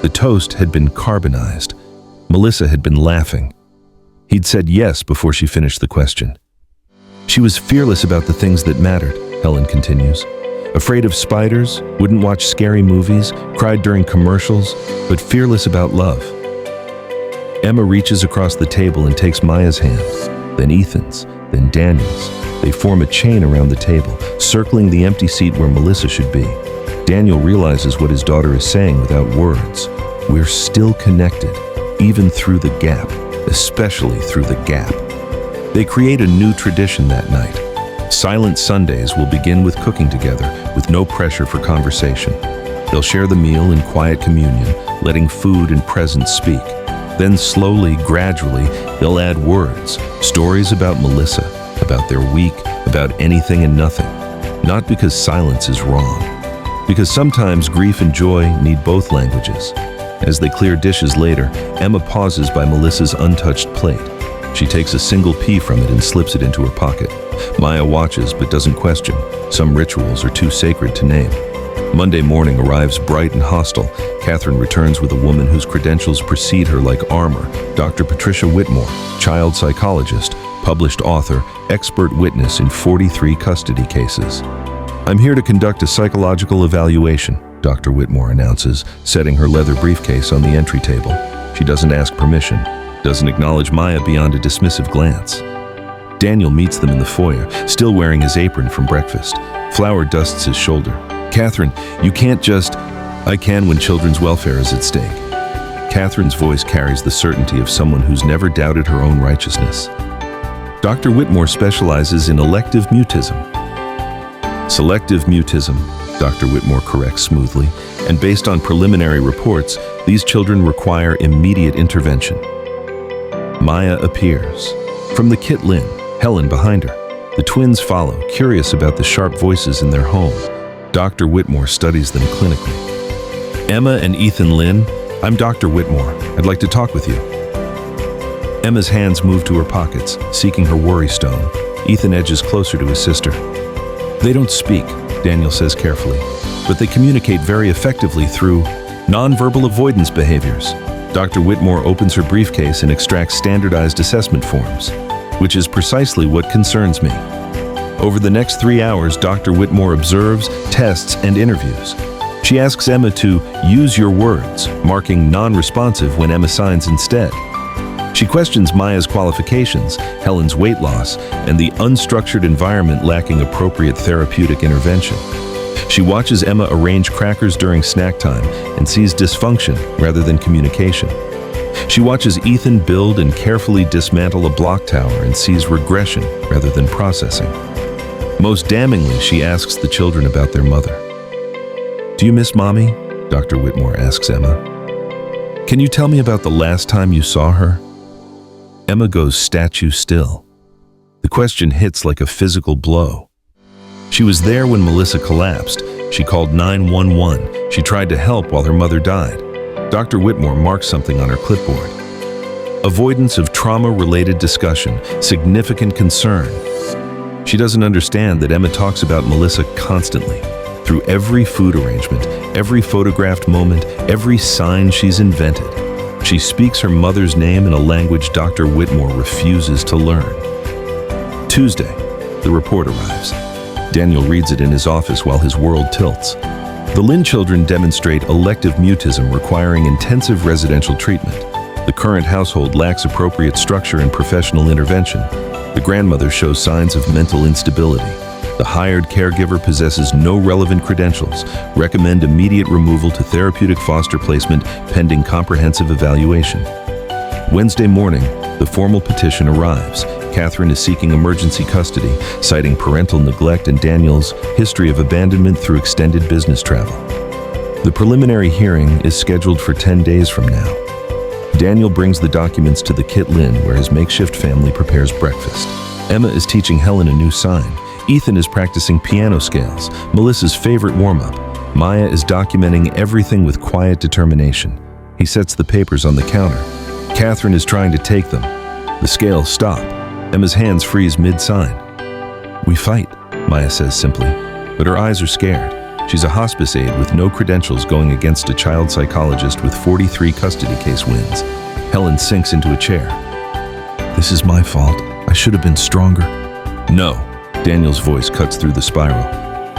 The toast had been carbonized. Melissa had been laughing. He'd said yes before she finished the question. She was fearless about the things that mattered, Helen continues. Afraid of spiders, wouldn't watch scary movies, cried during commercials, but fearless about love. Emma reaches across the table and takes Maya's hand, then Ethan's, then Daniel's. They form a chain around the table, circling the empty seat where Melissa should be. Daniel realizes what his daughter is saying without words. We're still connected, even through the gap, especially through the gap. They create a new tradition that night. Silent Sundays will begin with cooking together, with no pressure for conversation. They'll share the meal in quiet communion, letting food and presence speak. Then slowly, gradually, they'll add words, stories about Melissa, about their week, about anything and nothing. Not because silence is wrong, because sometimes grief and joy need both languages. As they clear dishes later, Emma pauses by Melissa's untouched plate. She takes a single pea from it and slips it into her pocket. Maya watches but doesn't question. Some rituals are too sacred to name. Monday morning arrives bright and hostile. Catherine returns with a woman whose credentials precede her like armor. Dr. Patricia Whitmore, child psychologist, published author, expert witness in 43 custody cases. I'm here to conduct a psychological evaluation, Dr. Whitmore announces, setting her leather briefcase on the entry table. She doesn't ask permission, doesn't acknowledge Maya beyond a dismissive glance. Daniel meets them in the foyer, still wearing his apron from breakfast. Flour dusts his shoulder. Catherine, you can't just... I can when children's welfare is at stake. Catherine's voice carries the certainty of someone who's never doubted her own righteousness. Dr. Whitmore specializes in elective mutism. Selective mutism, Dr. Whitmore corrects smoothly, and based on preliminary reports, these children require immediate intervention. Maya appears. From the kit Lynn, Helen behind her. The twins follow, curious about the sharp voices in their home. Dr. Whitmore studies them clinically. Emma and Ethan Lynn, I'm Dr. Whitmore. I'd like to talk with you. Emma's hands move to her pockets, seeking her worry stone. Ethan edges closer to his sister. They don't speak, Daniel says carefully, but they communicate very effectively through nonverbal avoidance behaviors. Dr. Whitmore opens her briefcase and extracts standardized assessment forms, which is precisely what concerns me. Over the next 3 hours, Dr. Whitmore observes, tests, and interviews. She asks Emma to use your words, marking non-responsive when Emma signs instead. She questions Maya's qualifications, Helen's weight loss, and the unstructured environment lacking appropriate therapeutic intervention. She watches Emma arrange crackers during snack time and sees dysfunction rather than communication. She watches Ethan build and carefully dismantle a block tower and sees regression rather than processing. Most damningly, she asks the children about their mother. Do you miss Mommy? Dr. Whitmore asks Emma. Can you tell me about the last time you saw her? Emma goes statue still. The question hits like a physical blow. She was there when Melissa collapsed. She called 911. She tried to help while her mother died. Dr. Whitmore marks something on her clipboard. Avoidance of trauma-related discussion, significant concern. She doesn't understand that Emma talks about Melissa constantly, through every food arrangement, every photographed moment, every sign she's invented. She speaks her mother's name in a language Dr. Whitmore refuses to learn. Tuesday, the report arrives. Daniel reads it in his office while his world tilts. The Lin children demonstrate elective mutism requiring intensive residential treatment. The current household lacks appropriate structure and professional intervention. The grandmother shows signs of mental instability. The hired caregiver possesses no relevant credentials. Recommend immediate removal to therapeutic foster placement pending comprehensive evaluation. Wednesday morning, the formal petition arrives. Catherine is seeking emergency custody, citing parental neglect and Daniel's history of abandonment through extended business travel. The preliminary hearing is scheduled for 10 days from now. Daniel brings the documents to the Kit Lin, where his makeshift family prepares breakfast. Emma is teaching Helen a new sign. Ethan is practicing piano scales, Melissa's favorite warm-up. Maya is documenting everything with quiet determination. He sets the papers on the counter. Catherine is trying to take them. The scales stop. Emma's hands freeze mid-sign. "We fight," Maya says simply, but her eyes are scared. She's a hospice aide with no credentials going against a child psychologist with 43 custody case wins. Helen sinks into a chair. "This is my fault. I should have been stronger." "No," Daniel's voice cuts through the spiral.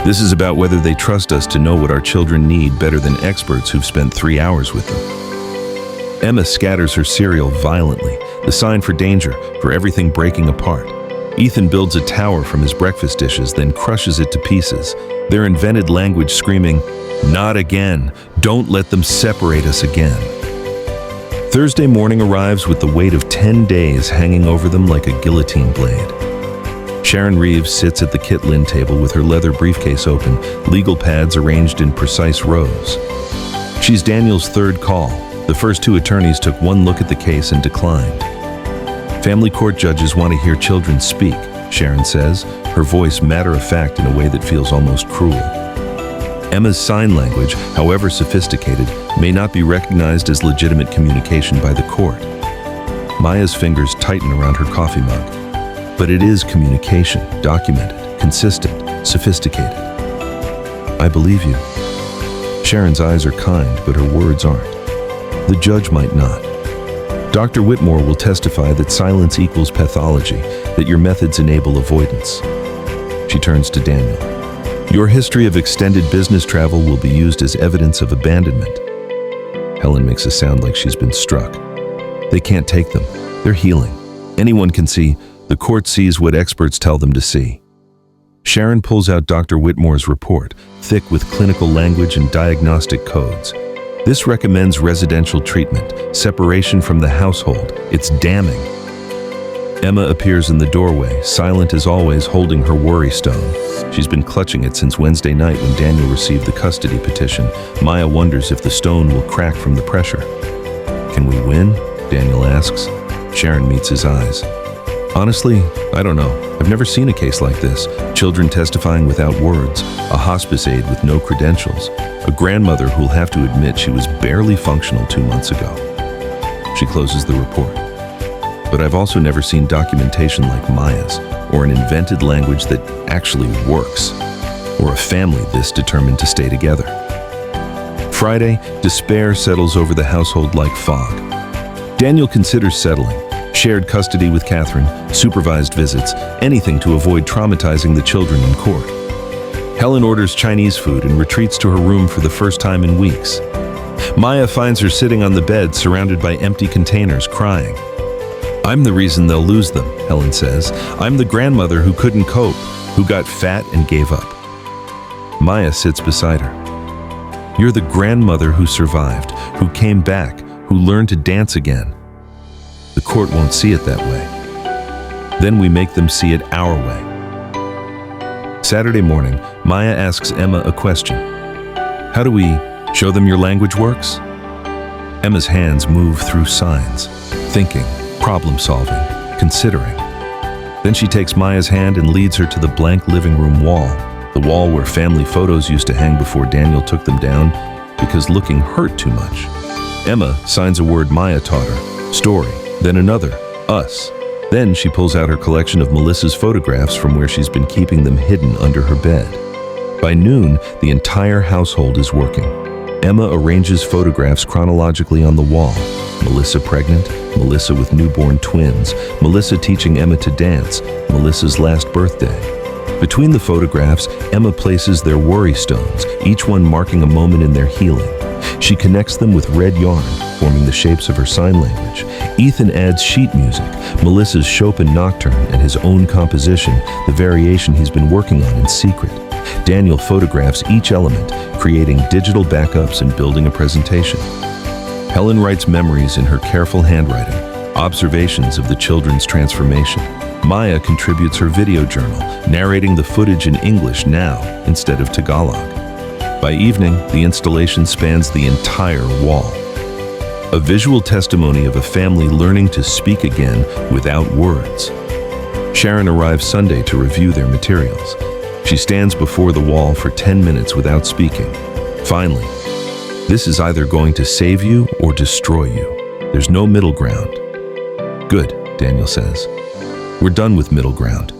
"This is about whether they trust us to know what our children need better than experts who've spent 3 hours with them." Emma scatters her cereal violently, the sign for danger, for everything breaking apart. Ethan builds a tower from his breakfast dishes, then crushes it to pieces, their invented language screaming, "Not again! Don't let them separate us again!" Thursday morning arrives with the weight of 10 days hanging over them like a guillotine blade. Sharon Reeves sits at the Kit Lin table with her leather briefcase open, legal pads arranged in precise rows. She's Daniel's third call. The first 2 attorneys took one look at the case and declined. "Family court judges want to hear children speak," Sharon says, her voice matter-of-fact in a way that feels almost cruel. Emma's sign language, however sophisticated, may not be recognized as legitimate communication by the court. Maya's fingers tighten around her coffee mug. But it is communication, documented, consistent, sophisticated. "I believe you." Sharon's eyes are kind, but her words aren't. The judge might not. Dr. Whitmore will testify that silence equals pathology, that your methods enable avoidance. She turns to Daniel. "Your history of extended business travel will be used as evidence of abandonment." Helen makes a sound like she's been struck. "They can't take them. They're healing. Anyone can see. The court sees what experts tell them to see." Sharon pulls out Dr. Whitmore's report, thick with clinical language and diagnostic codes. This recommends residential treatment, separation from the household. It's damning. Emma appears in the doorway, silent as always, holding her worry stone. She's been clutching it since Wednesday night when Daniel received the custody petition. Maya wonders if the stone will crack from the pressure. "Can we win?" Daniel asks. Sharon meets his eyes. "Honestly, I don't know. I've never seen a case like this. Children testifying without words, a hospice aide with no credentials, a grandmother who'll have to admit she was barely functional 2 months ago." She closes the report. "But I've also never seen documentation like Maya's, or an invented language that actually works, or a family this determined to stay together." Friday, despair settles over the household like fog. Daniel considers settling. Shared custody with Catherine, supervised visits, anything to avoid traumatizing the children in court. Helen orders Chinese food and retreats to her room for the first time in weeks. Maya finds her sitting on the bed surrounded by empty containers, crying. "I'm the reason they'll lose them," Helen says. "I'm the grandmother who couldn't cope, who got fat and gave up." Maya sits beside her. "You're the grandmother who survived, who came back, who learned to dance again." The court won't see it that way. Then we make them see it our way. Saturday morning, Maya asks Emma a question. "How do we show them your language works?" Emma's hands move through signs, thinking, problem-solving, considering. Then she takes Maya's hand and leads her to the blank living room wall, the wall where family photos used to hang before Daniel took them down because looking hurt too much. Emma signs a word Maya taught her, story. Then another, us. Then she pulls out her collection of Melissa's photographs from where she's been keeping them hidden under her bed. By noon, the entire household is working. Emma arranges photographs chronologically on the wall, Melissa pregnant, Melissa with newborn twins, Melissa teaching Emma to dance, Melissa's last birthday. Between the photographs, Emma places their worry stones, each one marking a moment in their healing. She connects them with red yarn, forming the shapes of her sign language. Ethan adds sheet music, Melissa's Chopin Nocturne and his own composition, the variation he's been working on in secret. Daniel photographs each element, creating digital backups and building a presentation. Helen writes memories in her careful handwriting, observations of the children's transformation. Maya contributes her video journal, narrating the footage in English now instead of Tagalog. By evening, the installation spans the entire wall. A visual testimony of a family learning to speak again without words. Sharon arrives Sunday to review their materials. She stands before the wall for 10 minutes without speaking. Finally, this is either going to save you or destroy you. There's no middle ground. Good, Daniel says. We're done with middle ground.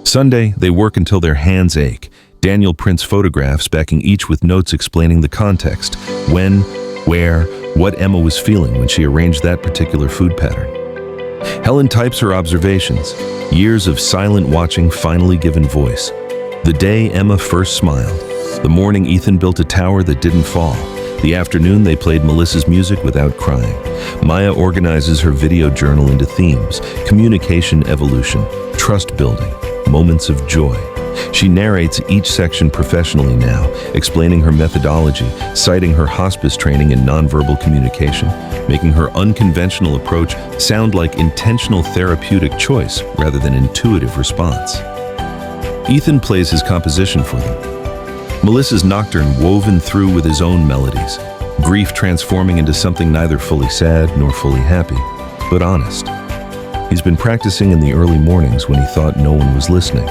Sunday, they work until their hands ache. Daniel prints photographs, backing each with notes explaining the context, when, where, what Emma was feeling when she arranged that particular food pattern. Helen types her observations, years of silent watching finally given voice. The day Emma first smiled, the morning Ethan built a tower that didn't fall, the afternoon they played Melissa's music without crying. Maya organizes her video journal into themes, communication evolution, trust building, moments of joy. She narrates each section professionally now, explaining her methodology, citing her hospice training in nonverbal communication, making her unconventional approach sound like intentional therapeutic choice rather than intuitive response. Ethan plays his composition for them. Melissa's Nocturne woven through with his own melodies, grief transforming into something neither fully sad nor fully happy, but honest. He's been practicing in the early mornings when he thought no one was listening.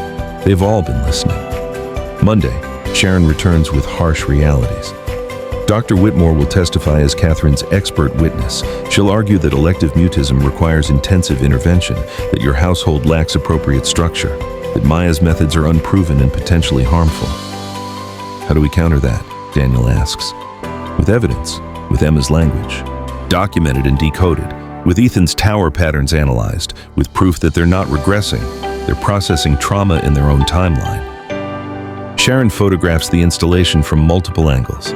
They've all been listening. Monday, Sharon returns with harsh realities. Dr. Whitmore will testify as Catherine's expert witness. She'll argue that elective mutism requires intensive intervention, that your household lacks appropriate structure, that Maya's methods are unproven and potentially harmful. How do we counter that? Daniel asks. With evidence, with Emma's language, documented and decoded, with Ethan's tower patterns analyzed, with proof that they're not regressing, they're processing trauma in their own timeline. Sharon photographs the installation from multiple angles.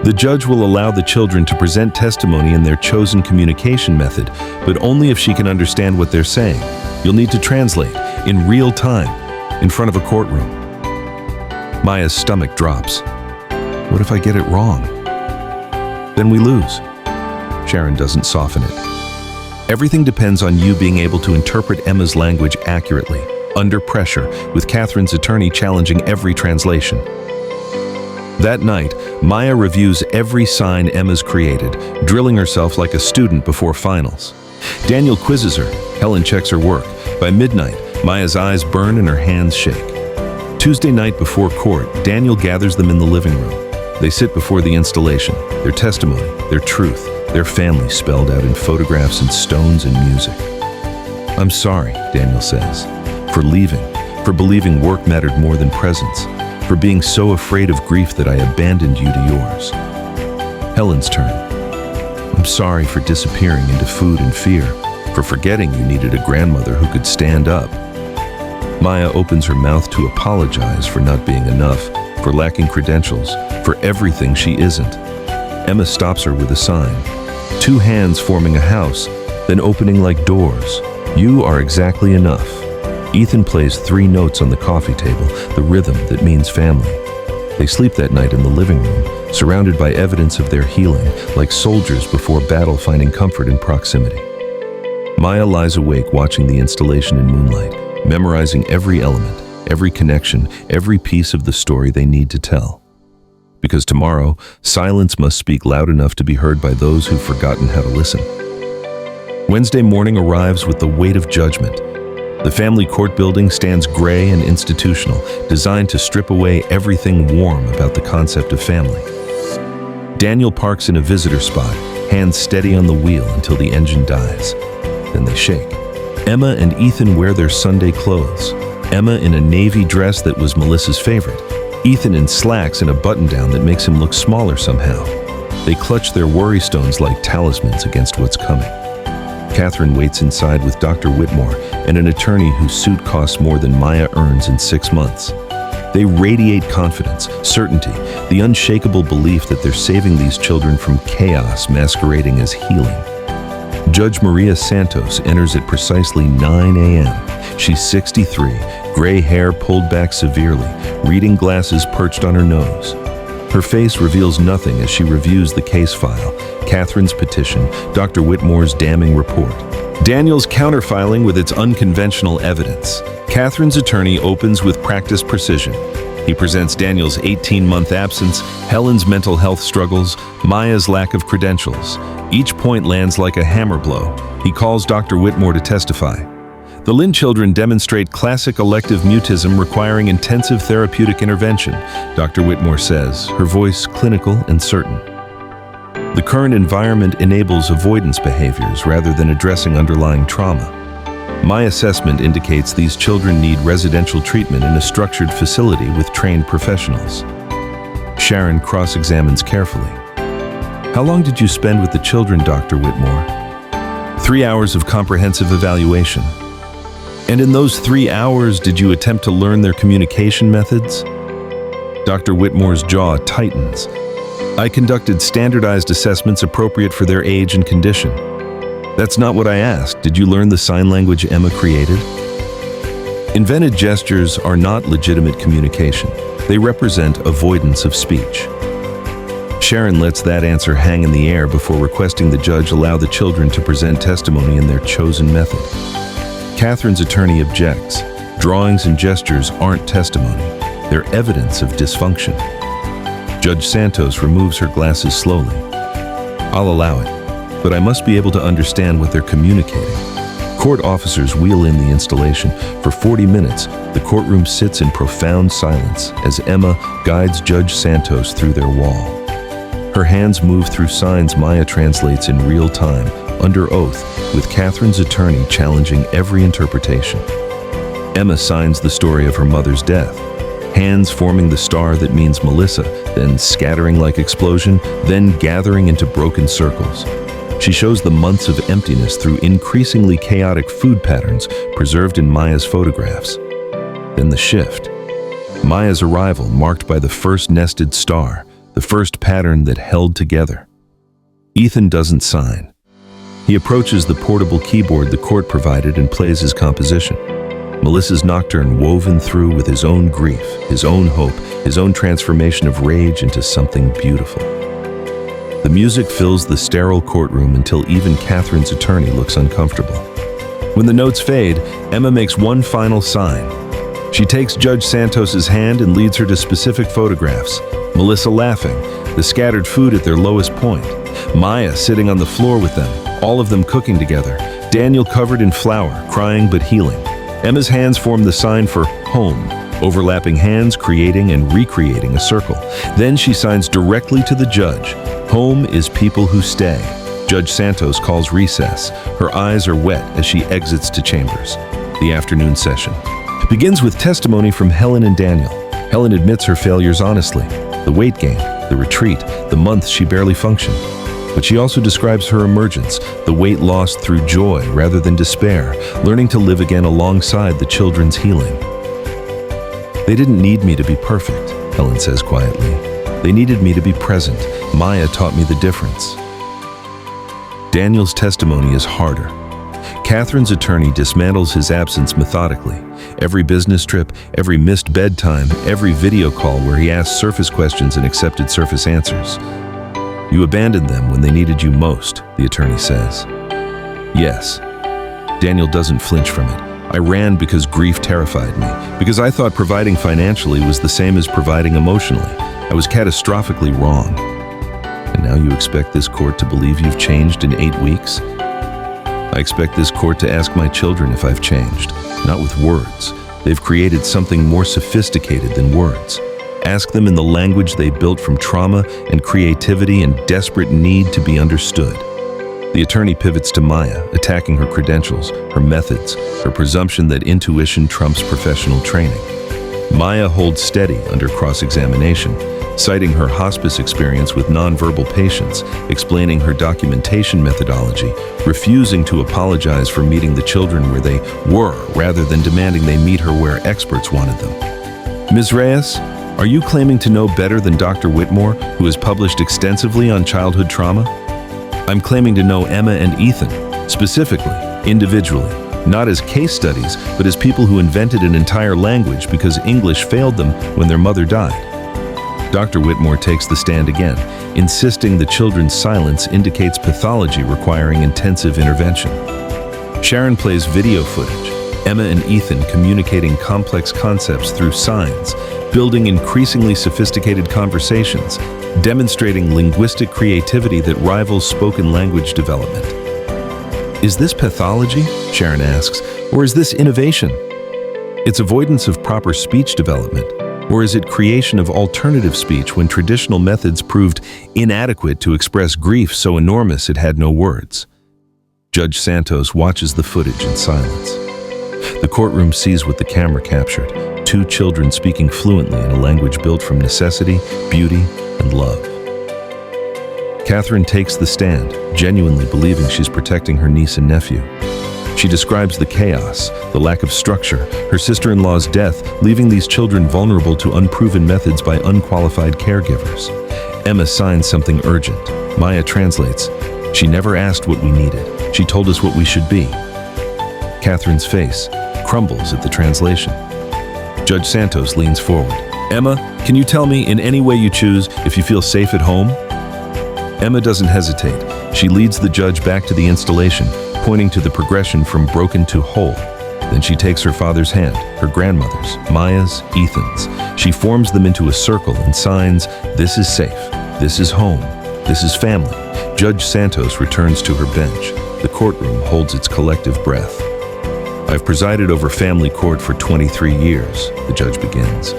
The judge will allow the children to present testimony in their chosen communication method, but only if she can understand what they're saying. You'll need to translate, in real time, in front of a courtroom. Maya's stomach drops. What if I get it wrong? Then we lose. Sharon doesn't soften it. Everything depends on you being able to interpret Emma's language accurately, under pressure, with Catherine's attorney challenging every translation. That night, Maya reviews every sign Emma's created, drilling herself like a student before finals. Daniel quizzes her. Helen checks her work. By midnight, Maya's eyes burn and her hands shake. Tuesday night before court, Daniel gathers them in the living room. They sit before the installation, their testimony, their truth, their family spelled out in photographs and stones and music. I'm sorry, Daniel says, for leaving, for believing work mattered more than presence, for being so afraid of grief that I abandoned you to yours. Helen's turn. I'm sorry for disappearing into food and fear, for forgetting you needed a grandmother who could stand up. Maya opens her mouth to apologize for not being enough, for lacking credentials, for everything she isn't. Emma stops her with a sign. Two hands forming a house, then opening like doors. You are exactly enough. Ethan plays 3 notes on the coffee table, the rhythm that means family. They sleep that night in the living room, surrounded by evidence of their healing, like soldiers before battle finding comfort in proximity. Maya lies awake watching the installation in moonlight, memorizing every element, every connection, every piece of the story they need to tell. Because tomorrow, silence must speak loud enough to be heard by those who've forgotten how to listen. Wednesday morning arrives with the weight of judgment. The family court building stands gray and institutional, designed to strip away everything warm about the concept of family. Daniel parks in a visitor spot, hands steady on the wheel until the engine dies. Then they shake. Emma and Ethan wear their Sunday clothes. Emma in a navy dress that was Melissa's favorite. Ethan in slacks and a button-down that makes him look smaller somehow. They clutch their worry stones like talismans against what's coming. Catherine waits inside with Dr. Whitmore and an attorney whose suit costs more than Maya earns in 6 months. They radiate confidence, certainty, the unshakable belief that they're saving these children from chaos masquerading as healing. Judge Maria Santos enters at precisely 9 a.m. She's 63, gray hair pulled back severely, reading glasses perched on her nose. Her face reveals nothing as she reviews the case file, Catherine's petition, Dr. Whitmore's damning report, Daniel's counterfiling with its unconventional evidence. Catherine's attorney opens with practiced precision. He presents Daniel's 18-month absence, Helen's mental health struggles, Maya's lack of credentials. Each point lands like a hammer blow. He calls Dr. Whitmore to testify. The Lynn children demonstrate classic elective mutism requiring intensive therapeutic intervention, Dr. Whitmore says, her voice clinical and certain. The current environment enables avoidance behaviors rather than addressing underlying trauma. My assessment indicates these children need residential treatment in a structured facility with trained professionals. Sharon cross-examines carefully. How long did you spend with the children, Dr. Whitmore? 3 hours of comprehensive evaluation. And in those 3 hours, did you attempt to learn their communication methods? Dr. Whitmore's jaw tightens. I conducted standardized assessments appropriate for their age and condition. That's not what I asked. Did you learn the sign language Emma created? Invented gestures are not legitimate communication. They represent avoidance of speech. Sharon lets that answer hang in the air before requesting the judge allow the children to present testimony in their chosen method. Catherine's attorney objects. Drawings and gestures aren't testimony. They're evidence of dysfunction. Judge Santos removes her glasses slowly. I'll allow it, but I must be able to understand what they're communicating. Court officers wheel in the installation. For 40 minutes, the courtroom sits in profound silence as Emma guides Judge Santos through their wall. Her hands move through signs Maya translates in real time, under oath, with Catherine's attorney challenging every interpretation. Emma signs the story of her mother's death, hands forming the star that means Melissa, then scattering like explosion, then gathering into broken circles. She shows the months of emptiness through increasingly chaotic food patterns preserved in Maya's photographs. Then the shift. Maya's arrival marked by the first nested star, the first pattern that held together. Ethan doesn't sign. He approaches the portable keyboard the court provided and plays his composition. Melissa's nocturne woven through with his own grief, his own hope, his own transformation of rage into something beautiful. The music fills the sterile courtroom until even Catherine's attorney looks uncomfortable. When the notes fade, Emma makes one final sign. She takes Judge Santos's hand and leads her to specific photographs. Melissa laughing, the scattered food at their lowest point. Maya sitting on the floor with them, all of them cooking together. Daniel covered in flour, crying but healing. Emma's hands form the sign for home, overlapping hands creating and recreating a circle. Then she signs directly to the judge. Home is people who stay. Judge Santos calls recess. Her eyes are wet as she exits to chambers. The afternoon session begins with testimony from Helen and Daniel. Helen admits her failures honestly. The weight gain, the retreat, the months she barely functioned. But she also describes her emergence, the weight lost through joy rather than despair, learning to live again alongside the children's healing. They didn't need me to be perfect, Helen says quietly. They needed me to be present. Maya taught me the difference. Daniel's testimony is harder. Catherine's attorney dismantles his absence methodically. Every business trip, every missed bedtime, every video call where he asked surface questions and accepted surface answers. You abandoned them when they needed you most, the attorney says. Yes. Daniel doesn't flinch from it. I ran because grief terrified me, because I thought providing financially was the same as providing emotionally. I was catastrophically wrong. And now you expect this court to believe you've changed in 8 weeks? I expect this court to ask my children if I've changed, not with words. They've created something more sophisticated than words. Ask them in the language they built from trauma and creativity and desperate need to be understood. The attorney pivots to Maya, attacking her credentials, her methods, her presumption that intuition trumps professional training. Maya holds steady under cross-examination, citing her hospice experience with nonverbal patients, explaining her documentation methodology, refusing to apologize for meeting the children where they were rather than demanding they meet her where experts wanted them. Ms. Reyes, are you claiming to know better than Dr. Whitmore, who has published extensively on childhood trauma? I'm claiming to know Emma and Ethan, specifically, individually, not as case studies, but as people who invented an entire language because English failed them when their mother died. Dr. Whitmore takes the stand again, insisting the children's silence indicates pathology requiring intensive intervention. Sharon plays video footage, Emma and Ethan communicating complex concepts through signs, building increasingly sophisticated conversations, demonstrating linguistic creativity that rivals spoken language development. Is this pathology, Sharon asks, or is this innovation? It's avoidance of proper speech development, or is it creation of alternative speech when traditional methods proved inadequate to express grief so enormous it had no words? Judge Santos watches the footage in silence. The courtroom sees what the camera captured, 2 children speaking fluently in a language built from necessity, beauty, and love. Catherine takes the stand, genuinely believing she's protecting her niece and nephew. She describes the chaos, the lack of structure, her sister-in-law's death, leaving these children vulnerable to unproven methods by unqualified caregivers. Emma signs something urgent. Maya translates, "She never asked what we needed. She told us what we should be." Catherine's face crumbles at the translation. Judge Santos leans forward. "Emma, can you tell me, in any way you choose, if you feel safe at home?" Emma doesn't hesitate. She leads the judge back to the installation, pointing to the progression from broken to whole. Then she takes her father's hand, her grandmother's, Maya's, Ethan's. She forms them into a circle and signs, "This is safe. This is home. This is family." Judge Santos returns to her bench. The courtroom holds its collective breath. "I've presided over family court for 23 years, the judge begins.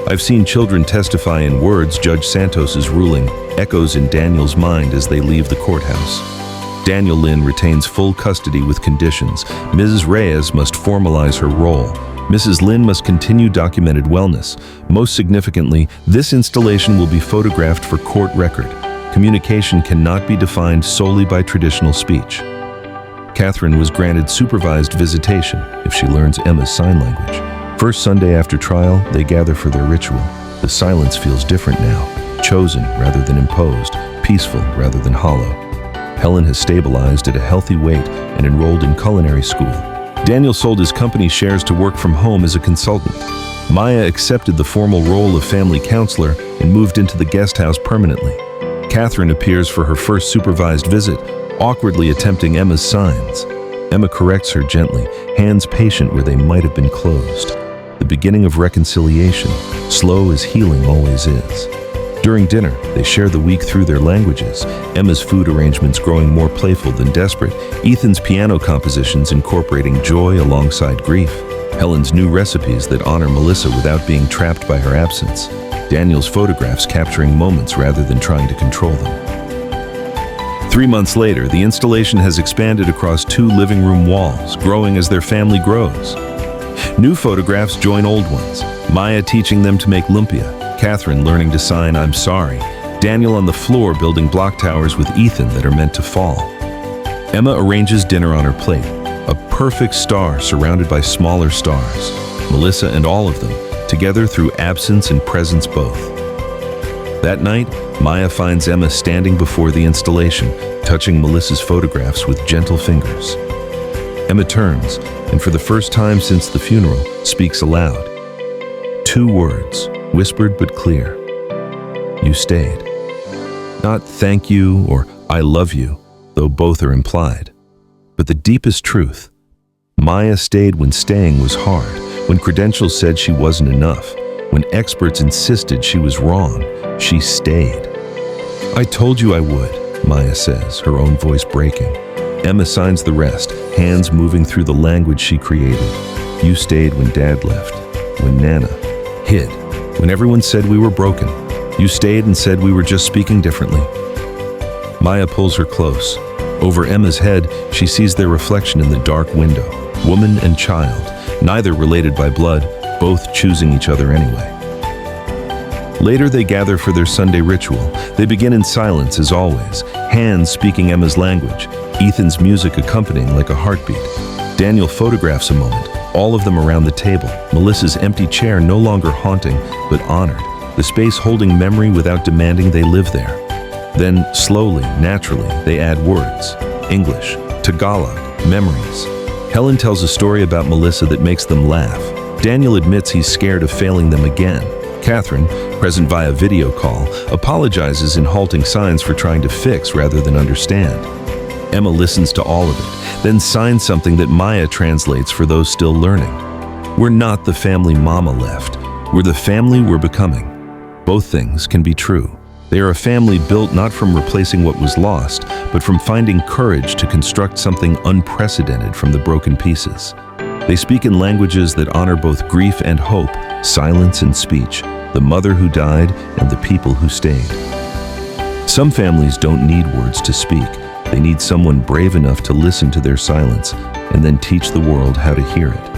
"I've seen children testify in words Judge Santos's ruling echoes in Daniel's mind as they leave the courthouse. Daniel Lynn retains full custody with conditions. Mrs. Reyes must formalize her role. Mrs. Lynn must continue documented wellness. Most significantly, this installation will be photographed for court record. Communication cannot be defined solely by traditional speech." Catherine was granted supervised visitation if she learns Emma's sign language. First Sunday after trial, they gather for their ritual. The silence feels different now, chosen rather than imposed, peaceful rather than hollow. Helen has stabilized at a healthy weight and enrolled in culinary school. Daniel sold his company shares to work from home as a consultant. Maya accepted the formal role of family counselor and moved into the guest house permanently. Catherine appears for her first supervised visit, awkwardly attempting Emma's signs. Emma corrects her gently, hands patient where they might have been closed. The beginning of reconciliation, slow as healing always is. During dinner, they share the week through their languages, Emma's food arrangements growing more playful than desperate, Ethan's piano compositions incorporating joy alongside grief, Helen's new recipes that honor Melissa without being trapped by her absence, Daniel's photographs capturing moments rather than trying to control them. 3 months later, the installation has expanded across 2 living room walls, growing as their family grows. New photographs join old ones, Maya teaching them to make lumpia, Catherine learning to sign "I'm sorry," Daniel on the floor building block towers with Ethan that are meant to fall. Emma arranges dinner on her plate, a perfect star surrounded by smaller stars, Melissa and all of them, together through absence and presence both. That night, Maya finds Emma standing before the installation, touching Melissa's photographs with gentle fingers. Emma turns, and for the first time since the funeral, speaks aloud. 2 words, whispered but clear. "You stayed." Not "thank you" or "I love you," though both are implied. But the deepest truth, Maya stayed when staying was hard, when credentials said she wasn't enough, when experts insisted she was wrong. She stayed. "I told you I would," Maya says, her own voice breaking. Emma signs the rest, hands moving through the language she created. "You stayed when Dad left, when Nana hid, when everyone said we were broken. You stayed and said we were just speaking differently." Maya pulls her close. Over Emma's head, she sees their reflection in the dark window. Woman and child, neither related by blood, both choosing each other anyway. Later, they gather for their Sunday ritual. They begin in silence, as always, hands speaking Emma's language, Ethan's music accompanying like a heartbeat. Daniel photographs a moment, all of them around the table, Melissa's empty chair no longer haunting, but honored, the space holding memory without demanding they live there. Then, slowly, naturally, they add words, English, Tagalog, memories. Helen tells a story about Melissa that makes them laugh. Daniel admits he's scared of failing them again. Catherine, present via video call, apologizes in halting signs for trying to fix rather than understand. Emma listens to all of it, then signs something that Maya translates for those still learning. We're not the family Mama left. We're the family we're becoming. Both things can be true. They are a family built not from replacing what was lost, but from finding courage to construct something unprecedented from the broken pieces. They speak in languages that honor both grief and hope, silence and speech, the mother who died and the people who stayed. Some families don't need words to speak. They need someone brave enough to listen to their silence and then teach the world how to hear it.